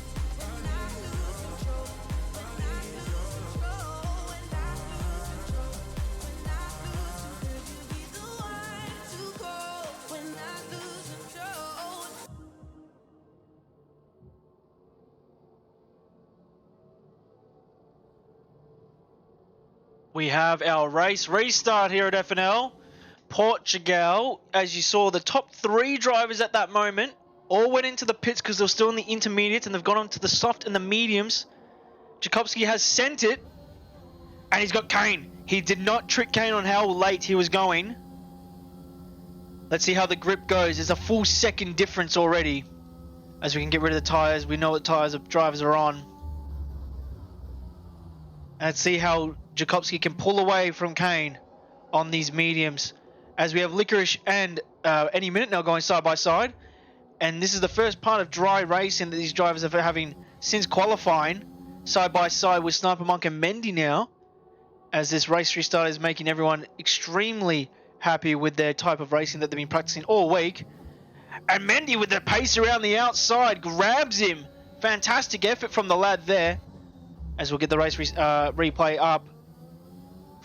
When I lose control. Could you be the one to call when I lose control? We have our race restart here at FNL. Portugal, as you saw, the top 3 drivers at that moment all went into the pits because they were still in the intermediates, and they've gone on to the soft and the mediums. Jakubski has sent it, and he's got Kane. He did not trick Kane on how late he was going. Let's see how the grip goes. There's a full second difference already. As we can get rid of the tyres, we know what tyres of drivers are on. And let's see how Jakubski can pull away from Kane on these mediums. As we have Licorice and Any Minute now going side by side. And this is the first part of dry racing that these drivers are having since qualifying. Side by side with Sniper Monk and Mendy now. As this race restart is making everyone extremely happy with their type of racing that they've been practicing all week. And Mendy with the pace around the outside grabs him. Fantastic effort from the lad there. As we'll get the race replay up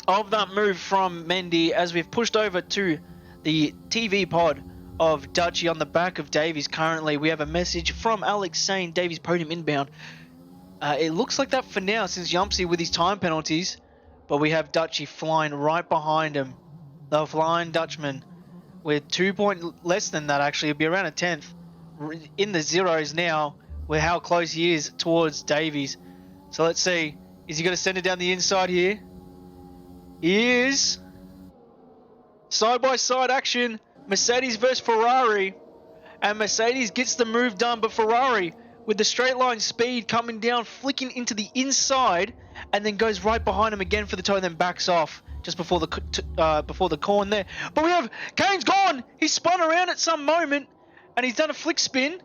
of that move from Mendy as we've pushed over to the TV pod of Dutchy on the back of Davies. Currently, we have a message from Alex saying Davies podium inbound. It looks like that for now since Yumpsy with his time penalties, but we have Dutchy flying right behind him. The flying Dutchman with 2 points less than that, actually. It'll be around a 10th in the zeros now with how close he is towards Davies. So let's see. Is he going to send it down the inside here? He is. Side-by-side action. Mercedes versus Ferrari. And Mercedes gets the move done, but Ferrari with the straight line speed coming down, flicking into the inside, and then goes right behind him again for the toe and then backs off just before the corn there. But we have Kane's gone. He's spun around at some moment, and he's done a flick spin.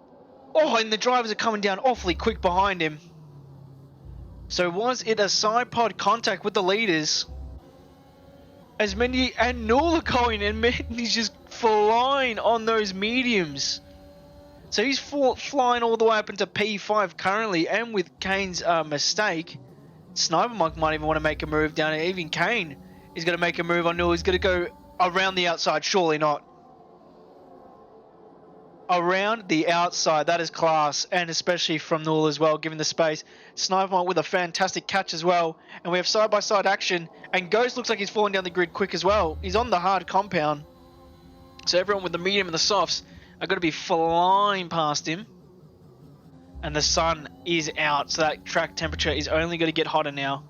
Oh, and the drivers are coming down awfully quick behind him. So was it a side pod contact with the leaders? As Mendy and Null are going, and Mendy's just flying on those mediums. So he's flying all the way up into P5 currently, and with Kane's mistake, Sniper Monk might even want to make a move down. Even Kane is going to make a move on Null. He's going to go around the outside. Surely not. Around the outside, that is class, and especially from Null as well, given the space. Sniper Monk with a fantastic catch as well, and we have side-by-side action, and Ghost looks like he's falling down the grid quick as well. He's on the hard compound, so everyone with the medium and the softs are going to be flying past him, and the sun is out, so that track temperature is only going to get hotter now.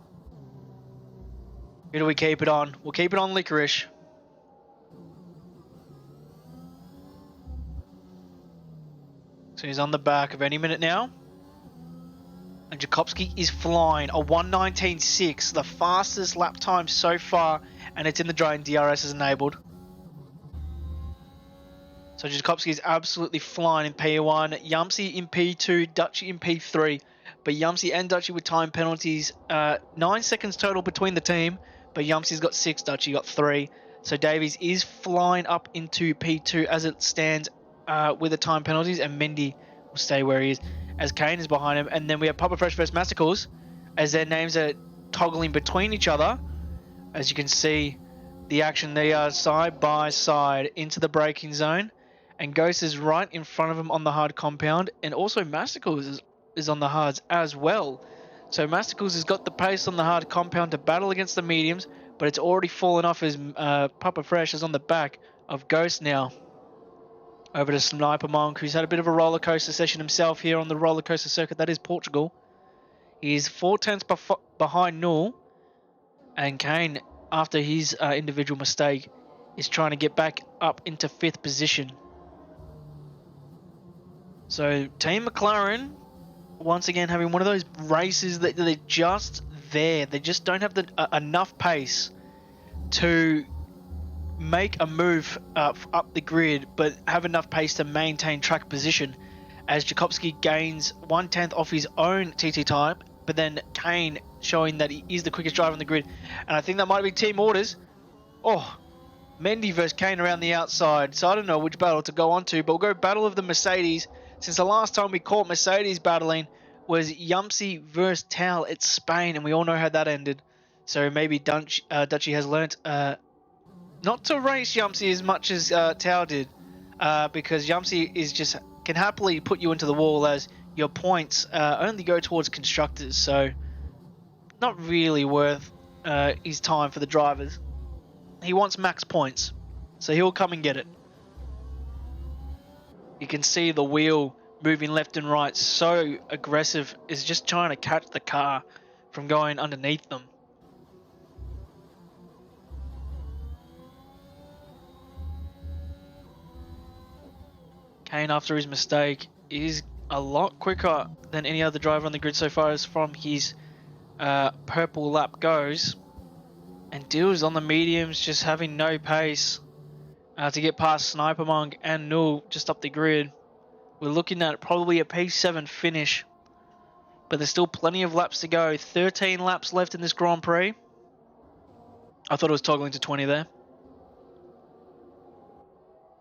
Who do we keep it on? We'll keep it on Licorice. So he's on the back of any minute now. And Jakobski is flying a 1:19.6, the fastest lap time so far, and it's in the dry and DRS is enabled. So Jakobski is absolutely flying in P1, Yumsy in P2, Dutchy in P3, but Yumsy and Dutchy with time penalties, 9 seconds total between the team, but Yumsy's got 6, Dutchy got 3. So Davies is flying up into P2 as it stands with the time penalties, and Mendy will stay where he is as Kane is behind him. And then we have Papa Fresh versus Masticles as their names are toggling between each other. As you can see, the action, they are side by side into the braking zone, and Ghost is right in front of him on the hard compound, and also Masticles is on the hards as well. So Masticles has got the pace on the hard compound to battle against the mediums, but it's already fallen off as Papa Fresh is on the back of Ghost now. Over to Sniper Monk, who's had a bit of a roller coaster session himself here on the roller coaster circuit that is Portugal. He's 4 tenths behind Null, and Kane, after his individual mistake, is trying to get back up into 5th position. So Team McLaren, once again, having one of those races that they're just there. They just don't have enough pace to make a move up the grid, but have enough pace to maintain track position, as Jakobski gains 1/10 off his own TT time, but then Kane showing that he is the quickest driver on the grid. And I think that might be team orders. Oh, Mendy versus Kane around the outside. So I don't know which battle to go on to, but we'll go battle of the Mercedes, since the last time we caught Mercedes battling was Yumsy versus Tal at Spain, and we all know how that ended. So maybe Dutchy has learnt not to race Yumsy as much as Tal did, because Yumsy is just can happily put you into the wall, as your points only go towards constructors. So not really worth his time for the drivers. He wants max points, so he'll come and get it. You can see the wheel moving left and right, so aggressive, is just trying to catch the car from going underneath them. Kane, after his mistake, is a lot quicker than any other driver on the grid so far as from his purple lap goes, and Dill's on the mediums, just having no pace to get past Sniper Monk and Null just up the grid. We're looking at probably a P7 finish, but there's still plenty of laps to go. 13 laps left in this Grand Prix. I thought it was toggling to 20 there.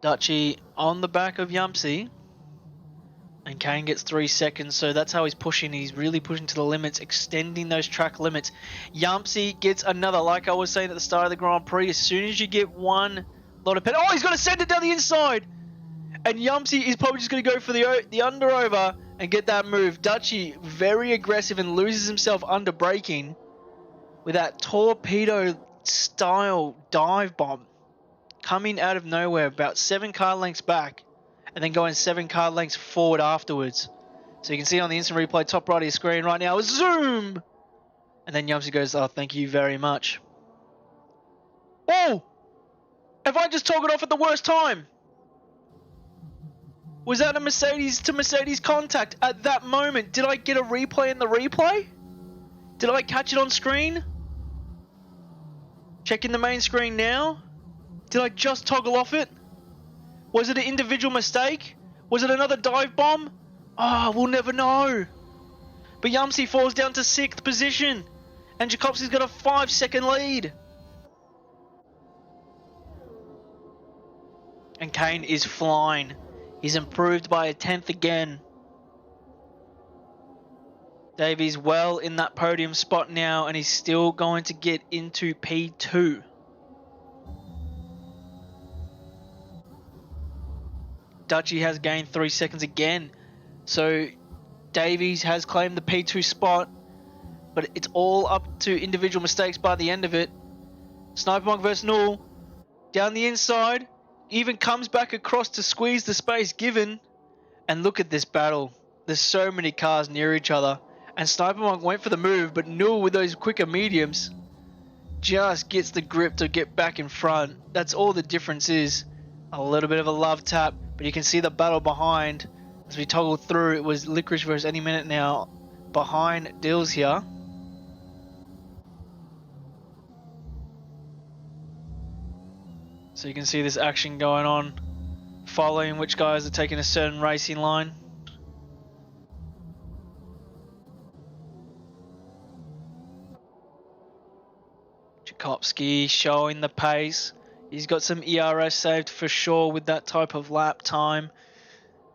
Dutchy on the back of Yumsy, and Kane gets 3 seconds, so that's how he's pushing. He's really pushing to the limits, extending those track limits. Yumsy gets another, like I was saying at the start of the Grand Prix, as soon as you get one lot of oh, he's going to send it down the inside, and Yumsy is probably just going to go for the under over and get that move. Dutchy very aggressive and loses himself under braking with that torpedo style dive bomb coming out of nowhere, about 7 car lengths back, and then going 7 car lengths forward afterwards. So you can see on the instant replay top right of your screen right now, zoom! And then Yumsy goes, oh, thank you very much. Oh! Have I just toggled off at the worst time? Was that a Mercedes to Mercedes contact at that moment? Did I get a replay in the replay? Did I catch it on screen? Checking the main screen now. Did I just toggle off it? Was it an individual mistake? Was it another dive bomb? Ah, we'll never know. But Yumsy falls down to 6th position, and Jakobski's got a 5-second lead. And Kane is flying. He's improved by a 10th again. Davies well in that podium spot now, and he's still going to get into P2. Dutchy has gained 3 seconds again. So Davies has claimed the P2 spot, but it's all up to individual mistakes by the end of it. Sniper Monk versus Null. Down the inside. Even comes back across to squeeze the space given. And look at this battle. There's so many cars near each other. And Sniper Monk went for the move, but Null with those quicker mediums just gets the grip to get back in front. That's all the difference is. A little bit of a love tap, but you can see the battle behind. As we toggle through, it was Licorice versus any minute now behind Dills here. So you can see this action going on, following which guys are taking a certain racing line. Tchaikovsky showing the pace. He's got some ERS saved for sure with that type of lap time.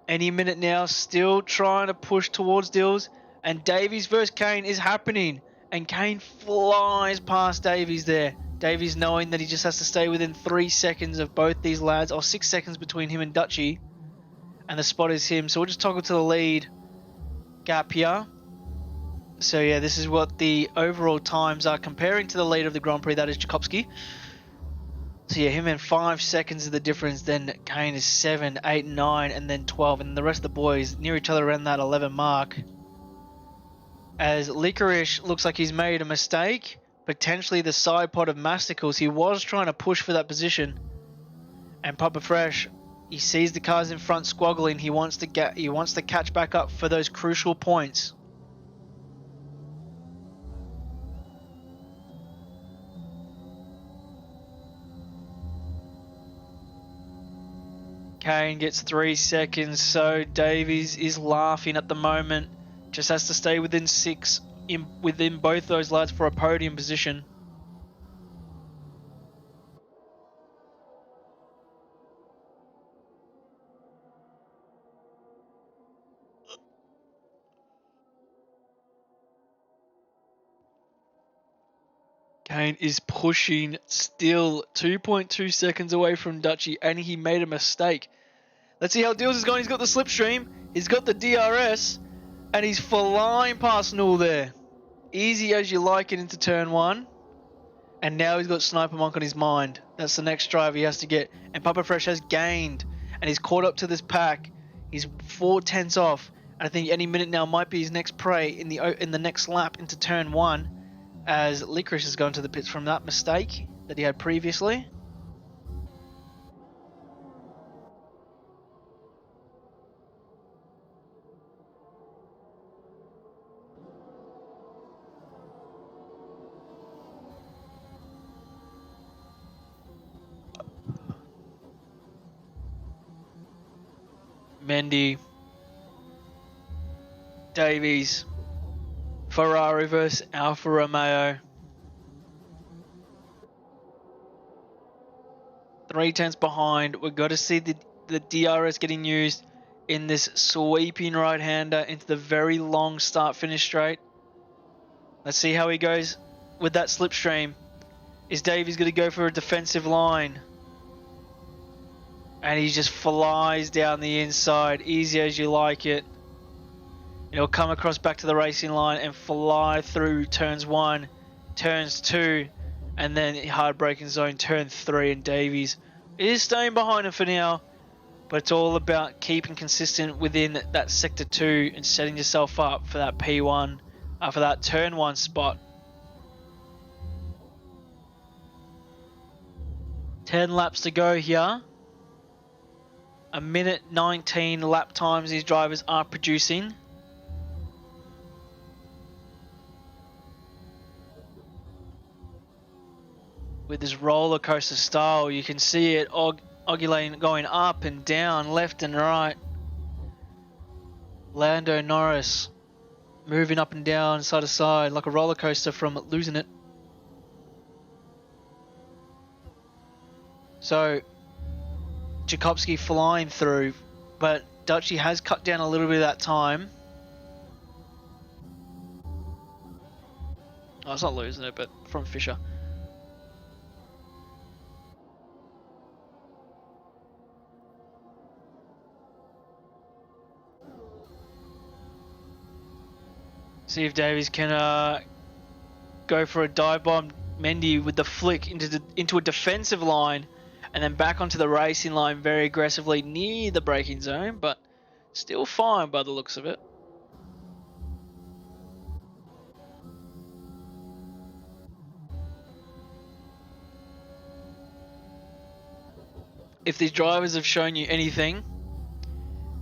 Any minute now, still trying to push towards Dills. And Davies versus Kane is happening. And Kane flies past Davies there. Davies knowing that he just has to stay within 3 seconds of both these lads, or 6 seconds between him and Dutchy. And the spot is him. So we'll just toggle to the lead gap here. So yeah, this is what the overall times are comparing to the lead of the Grand Prix, that is Tchaikovsky. So yeah, him in 5 seconds of the difference, then Kane is 7, 8, 9, and then 12, and the rest of the boys near each other around that 11 mark. As Licorice looks like he's made a mistake, potentially the side pod of Masticles. He was trying to push for that position, and Papa Fresh, he sees the cars in front squaggling. He wants to catch back up for those crucial points. Kane gets 3 seconds, so Davies is laughing at the moment. Just has to stay within 6 within both those lads for a podium position. Kane is pushing still 2.2 seconds away from Dutchy, and he made a mistake. Let's see how Dills is going. He's got the slipstream, he's got the DRS, and he's flying past Null there. Easy as you like it into turn 1. And now he's got Sniper Monk on his mind. That's the next drive he has to get. And Papa Fresh has gained, and he's caught up to this pack. He's 4 tenths off. And I think any minute now might be his next prey in the next lap into turn 1. As Licorice has gone to the pits from that mistake that he had previously. Mendy, Davies, Ferrari versus Alfa Romeo. 3 tenths behind. We've got to see the DRS getting used in this sweeping right-hander into the very long start-finish straight. Let's see how he goes with that slipstream. Is Davies going to go for a defensive line? And he just flies down the inside, easy as you like it. He'll come across back to the racing line and fly through turns 1, turns 2, and then hard braking zone turn 3. And Davies is staying behind him for now, but it's all about keeping consistent within that sector 2 and setting yourself up for that P1, for that turn 1 spot. 10 laps to go here. 1:19 lap times these drivers are producing. With this roller coaster style, you can see it Ogulane going up and down, left and right. Lando Norris moving up and down, side to side, like a roller coaster from losing it. So Tchaikovsky flying through, but Dutchy has cut down a little bit of that time. Oh, it's not losing it, but from Fisher. See if Davies can go for a dive bomb. Mendy with the flick into a defensive line, and then back onto the racing line very aggressively near the braking zone, but still fine by the looks of it. If these drivers have shown you anything,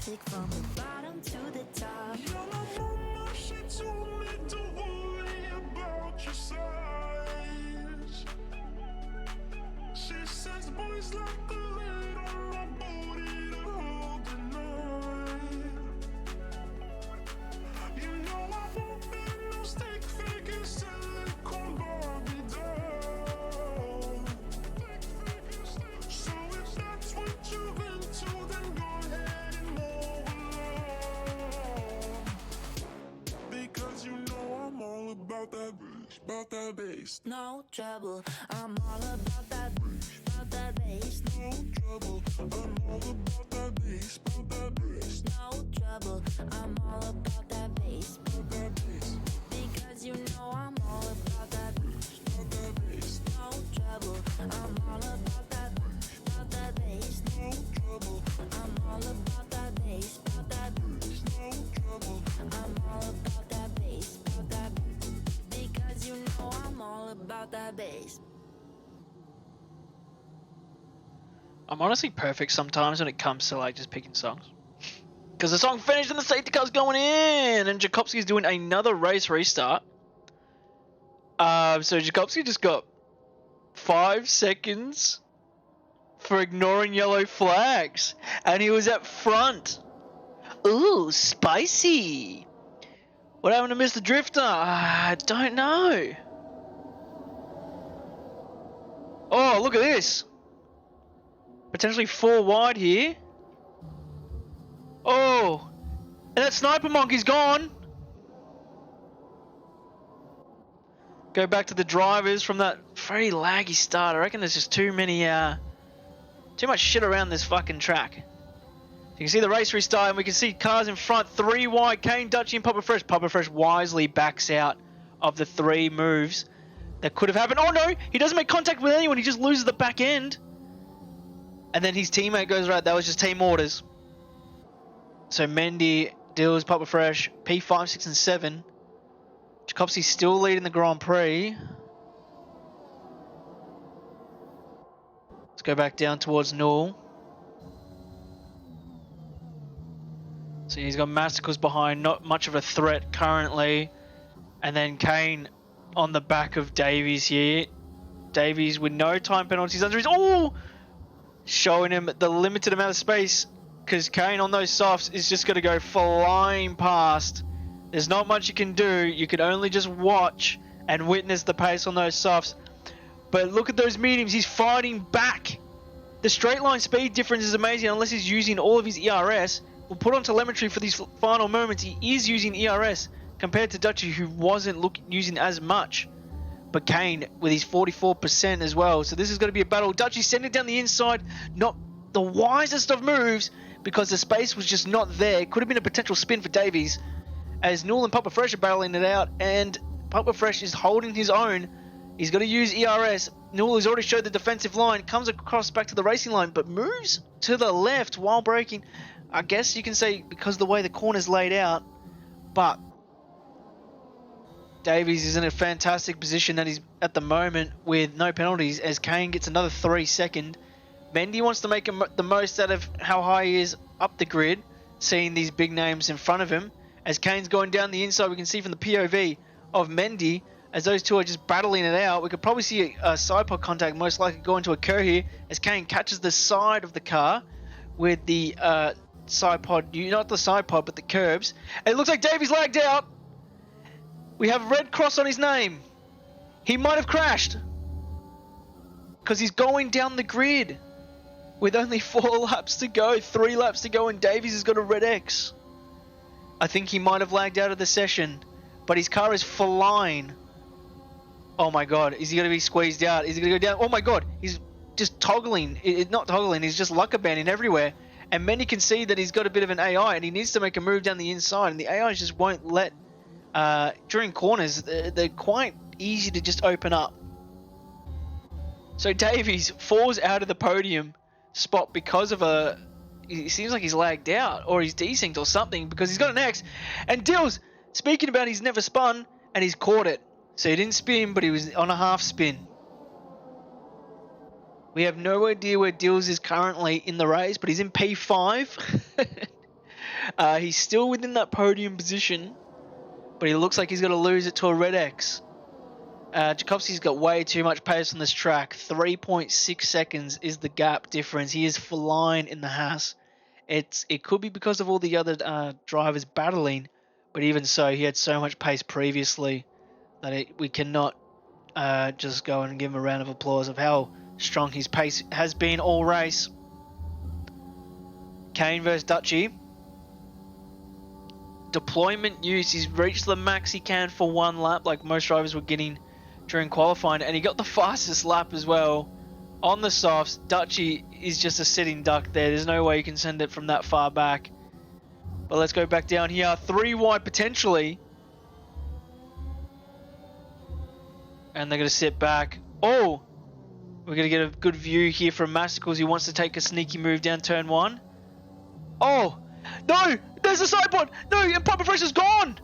perfect from the bottom to the top. Your mama, she told me to worry about your size. She says boys like the lid on my booty to hold the night. You know I won't be no stick figure silicone Barbie doll. So if that's what you're into, then go ahead and mow along. Because you know I'm all about that bass. No trouble, I'm all about that bass. No trouble, I'm all about that bass. No trouble, I'm all about that bass. Because you know I'm all about that bass. No trouble, I'm all about that bass. No trouble, I'm all about that bass. no trouble. I'm all about that bass. Because you know I'm all about that bass. I'm honestly perfect sometimes when it comes to like just picking songs. Because the song finished and the safety car's going in, and Jakobski's doing another race restart. So Jakobski just got 5 seconds for ignoring yellow flags, and he was at front. Ooh, spicy. What happened to Mr. Drifter? I don't know. Oh, look at this. Potentially 4 wide here. Oh, and that sniper monkey's gone. Go back to the drivers from that very laggy start. I reckon there's just too much shit around this fucking track. You can see the race restart, and we can see cars in front, 3 wide. Kane, Dutchy, and Papa Fresh. Papa Fresh wisely backs out of the 3 moves that could have happened. Oh no, he doesn't make contact with anyone. He just loses the back end. And then his teammate goes, right, that was just team orders. So Mendy, Dills, Papa Fresh, P5, 6, and 7. Jakobski's still leading the Grand Prix. Let's go back down towards Null. So he's got Masticles behind, not much of a threat currently. And then Kane on the back of Davies here. Davies with no time penalties under his... Oh! Showing him the limited amount of space, because Kane on those softs is just going to go flying past. There's not much you can do. You can only just watch and witness the pace on those softs. But look at those mediums. He's fighting back. The straight line speed difference is amazing unless he's using all of his ERS. We'll put on telemetry for these final moments. He is using ERS compared to Dutchy, who wasn't using as much. But Kane with his 44% as well. So this is going to be a battle. Dutchy sending it down the inside. Not the wisest of moves, because the space was just not there. Could have been a potential spin for Davies, as Null and Papa Fresh are battling it out. And Papa Fresh is holding his own. He's going to use ERS. Null has already showed the defensive line. Comes across back to the racing line, but moves to the left while braking. I guess you can say because of the way the corner's laid out. But Davies is in a fantastic position that he's at the moment with no penalties, as Kane gets another 3 second. Mendy wants to make the most out of how high he is up the grid, seeing these big names in front of him. As Kane's going down the inside, we can see from the POV of Mendy, as those two are just battling it out. We could probably see a side pod contact most likely going to occur here, as Kane catches the side of the car with the side pod, not the side pod, but the curbs. And it looks like Davies lagged out. We have a red cross on his name. He might have crashed, because he's going down the grid with only 4 laps to go, 3 laps to go, and Davies has got a red X. I think he might have lagged out of the session, but his car is flying. Oh my god, is he going to be squeezed out? Is he going to go down? Oh my god, he's just toggling. Not toggling, he's just lucker banding everywhere. And many can see that he's got a bit of an AI, and he needs to make a move down the inside, and the AI just won't let... during corners, they're quite easy to just open up. So Davies falls out of the podium spot because of it seems like he's lagged out, or he's desynced or something, because he's got an X. And Dills, speaking about he's never spun, and he's caught it. So he didn't spin, but he was on a half spin. We have no idea where Dills is currently in the race, but he's in P5. He's still within that podium position, but he looks like he's going to lose it to a Red X. Jakubski's got way too much pace on this track. 3.6 seconds is the gap difference. He is flying in the Haas. It could be because of all the other drivers battling, but even so, he had so much pace previously that we cannot just go and give him a round of applause of how strong his pace has been all race. Kane versus Dutchy. Deployment use, he's reached the max he can for one lap, like most drivers were getting during qualifying, and he got the fastest lap as well on the softs. Dutchy is just a sitting duck there. There's no way you can send it from that far back. But let's go back down here. 3 wide potentially. And they're going to sit back. Oh! We're going to get a good view here from Masticles. He wants to take a sneaky move down turn 1. Oh! No! There's a sideboard! No! And Papa Fresh is gone!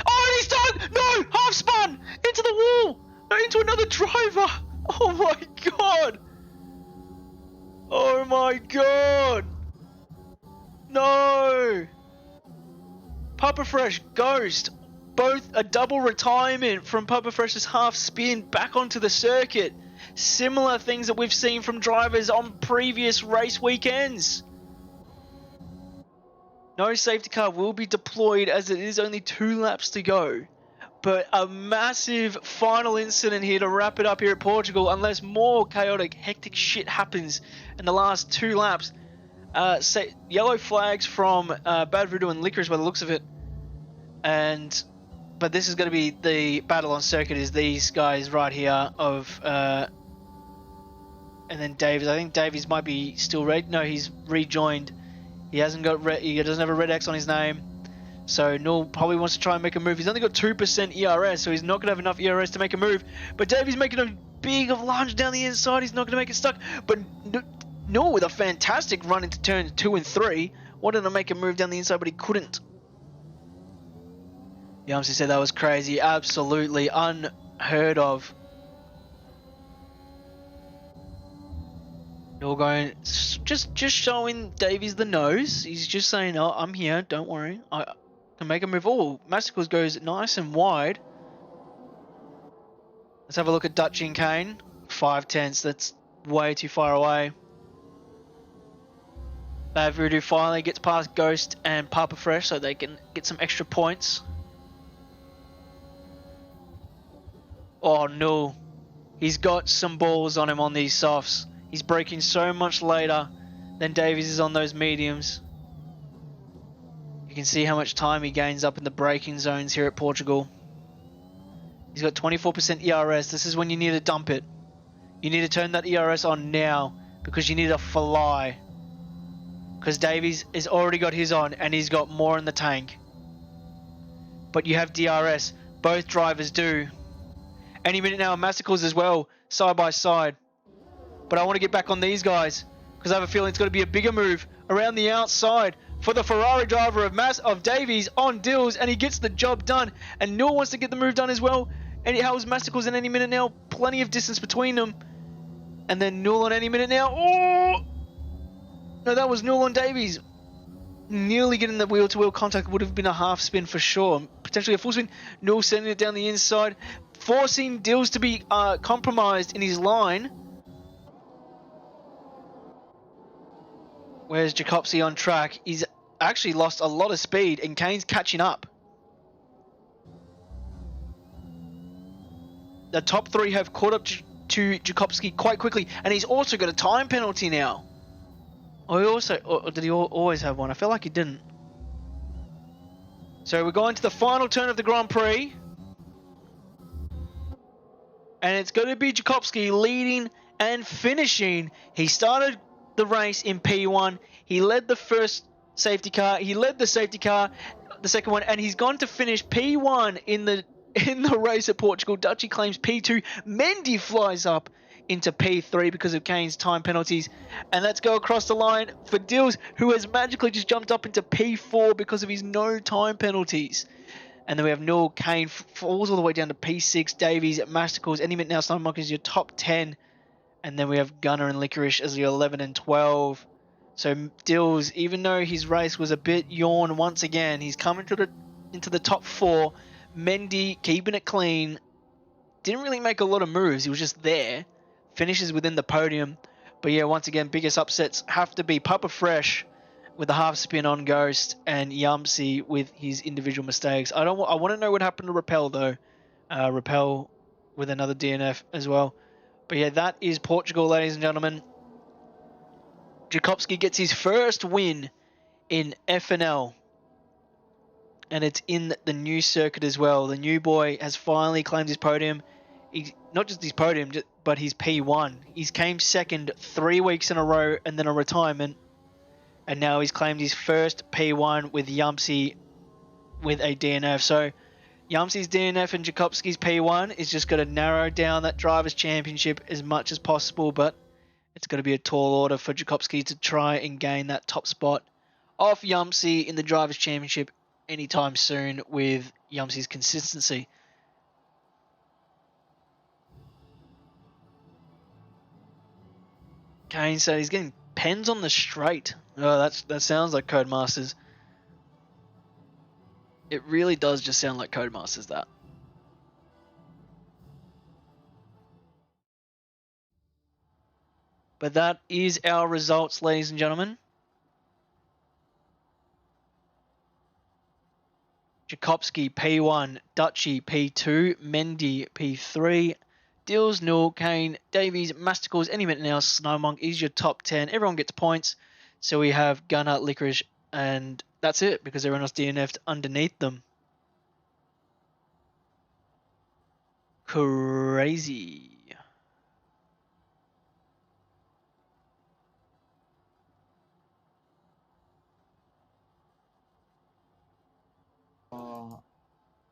Oh, and he's done! No! Half spun! Into the wall! No, into another driver! Oh my god! Oh my god! No! Papa Fresh, Ghost, both a double retirement from Papa Fresh's half spin back onto the circuit. Similar things that we've seen from drivers on previous race weekends. No safety car will be deployed as it is only 2 laps to go. But a massive final incident here to wrap it up here at Portugal, unless more chaotic, hectic shit happens in the last 2 laps. Yellow flags from Bad Voodoo and Licorice by the looks of it. But this is going to be the battle on circuit, is these guys right here of... and then Davies. I think Davies might be still red. No, he's rejoined. He hasn't got he doesn't have a red X on his name. So Null probably wants to try and make a move. He's only got 2% ERS, so he's not going to have enough ERS to make a move. But Davies making a big lunge down the inside. He's not going to make it stuck. But Null with a fantastic run into turns 2 and 3. Wanted to make a move down the inside, but he couldn't. Yamsi said that was crazy. Absolutely unheard of. Null going, just showing Davies the nose. He's just saying, oh, I'm here, don't worry. I can make a move. Oh, Masticles goes nice and wide. Let's have a look at Dutch and Kane. 5/10, that's way too far away. Bad Voodoo finally gets past Ghost and Papa Fresh so they can get some extra points. Oh no, he's got some balls on him on these softs. He's braking so much later than Davies is on those mediums. You can see how much time he gains up in the braking zones here at Portugal. He's got 24% ERS. This is when you need to dump it. You need to turn that ERS on now because you need to fly. Because Davies has already got his on and he's got more in the tank. But you have DRS. Both drivers do. Any minute now, Masticles as well, side by side. But I want to get back on these guys because I have a feeling it's going to be a bigger move around the outside for the Ferrari driver of Davies on Dills, and he gets the job done. And Null wants to get the move done as well. And it has Masticles in any minute now. Plenty of distance between them. And then Null on any minute now. Oh! No, that was Null on Davies. Nearly getting the wheel-to-wheel contact would have been a half spin for sure. Potentially a full spin. Null sending it down the inside. Forcing Dills to be compromised in his line. Whereas Jakubski on track, he's actually lost a lot of speed and Kane's catching up. The top 3 have caught up to Jakubski quite quickly, and he's also got a time penalty now. Or did he always have one? I feel like he didn't. So we're going to the final turn of the Grand Prix. And it's going to be Jakubski leading and finishing. He started the race in P1. He led the first safety car. He led the safety car, the second one, and he's gone to finish P1 in the race at Portugal. Dutchy claims P2. Mendy flies up into P3 because of Kane's time penalties. And let's go across the line for Dills, who has magically just jumped up into P4 because of his no time penalties. And then we have Null. Kane falls all the way down to P6. Davies, Masticles, any minute now, Steinmark is your top 10. And then we have Gunner and Licorice as the 11 and 12. So Dills, even though his race was a bit yawn once again, he's coming into the top 4. Mendy keeping it clean. Didn't really make a lot of moves. He was just there. Finishes within the podium. But yeah, once again, biggest upsets have to be Papa Fresh with the half spin on Ghost and Yumsy with his individual mistakes. I want to know what happened to Repel though. Repel with another DNF as well. But yeah, that is Portugal, ladies and gentlemen. Jakobski gets his first win in FNL. And it's in the new circuit as well. The new boy has finally claimed his podium. Not just his podium, but his P1. He's came second 3 weeks in a row and then a retirement. And now he's claimed his first P1 with Yumsy with a DNF. So Yumsy's DNF and Jakobski's P1 is just going to narrow down that Drivers' Championship as much as possible. But it's going to be a tall order for Jakobski to try and gain that top spot off Yumsy in the Drivers' Championship anytime soon with Yumsy's consistency. Kane said he's getting pens on the straight. Oh, that sounds like Codemasters. It really does just sound like Codemasters, that. But that is our results, ladies and gentlemen. Jakobski P1, Dutchy P2, Mendy P3, Dills, Newell, Kane, Davies, Masticles, anyone else, Snowmonk is your top 10. Everyone gets points. So we have Gunner, Licorice, and that's it because everyone else DNF'd underneath them. Crazy.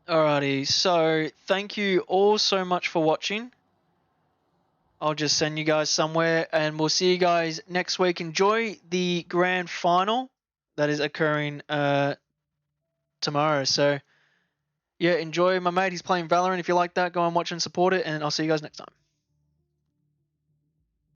Alrighty, so thank you all so much for watching. I'll just send you guys somewhere and we'll see you guys next week. Enjoy the grand final that is occurring tomorrow. So yeah, enjoy my mate. He's playing Valorant. If you like that, go and watch and support it, and I'll see you guys next time.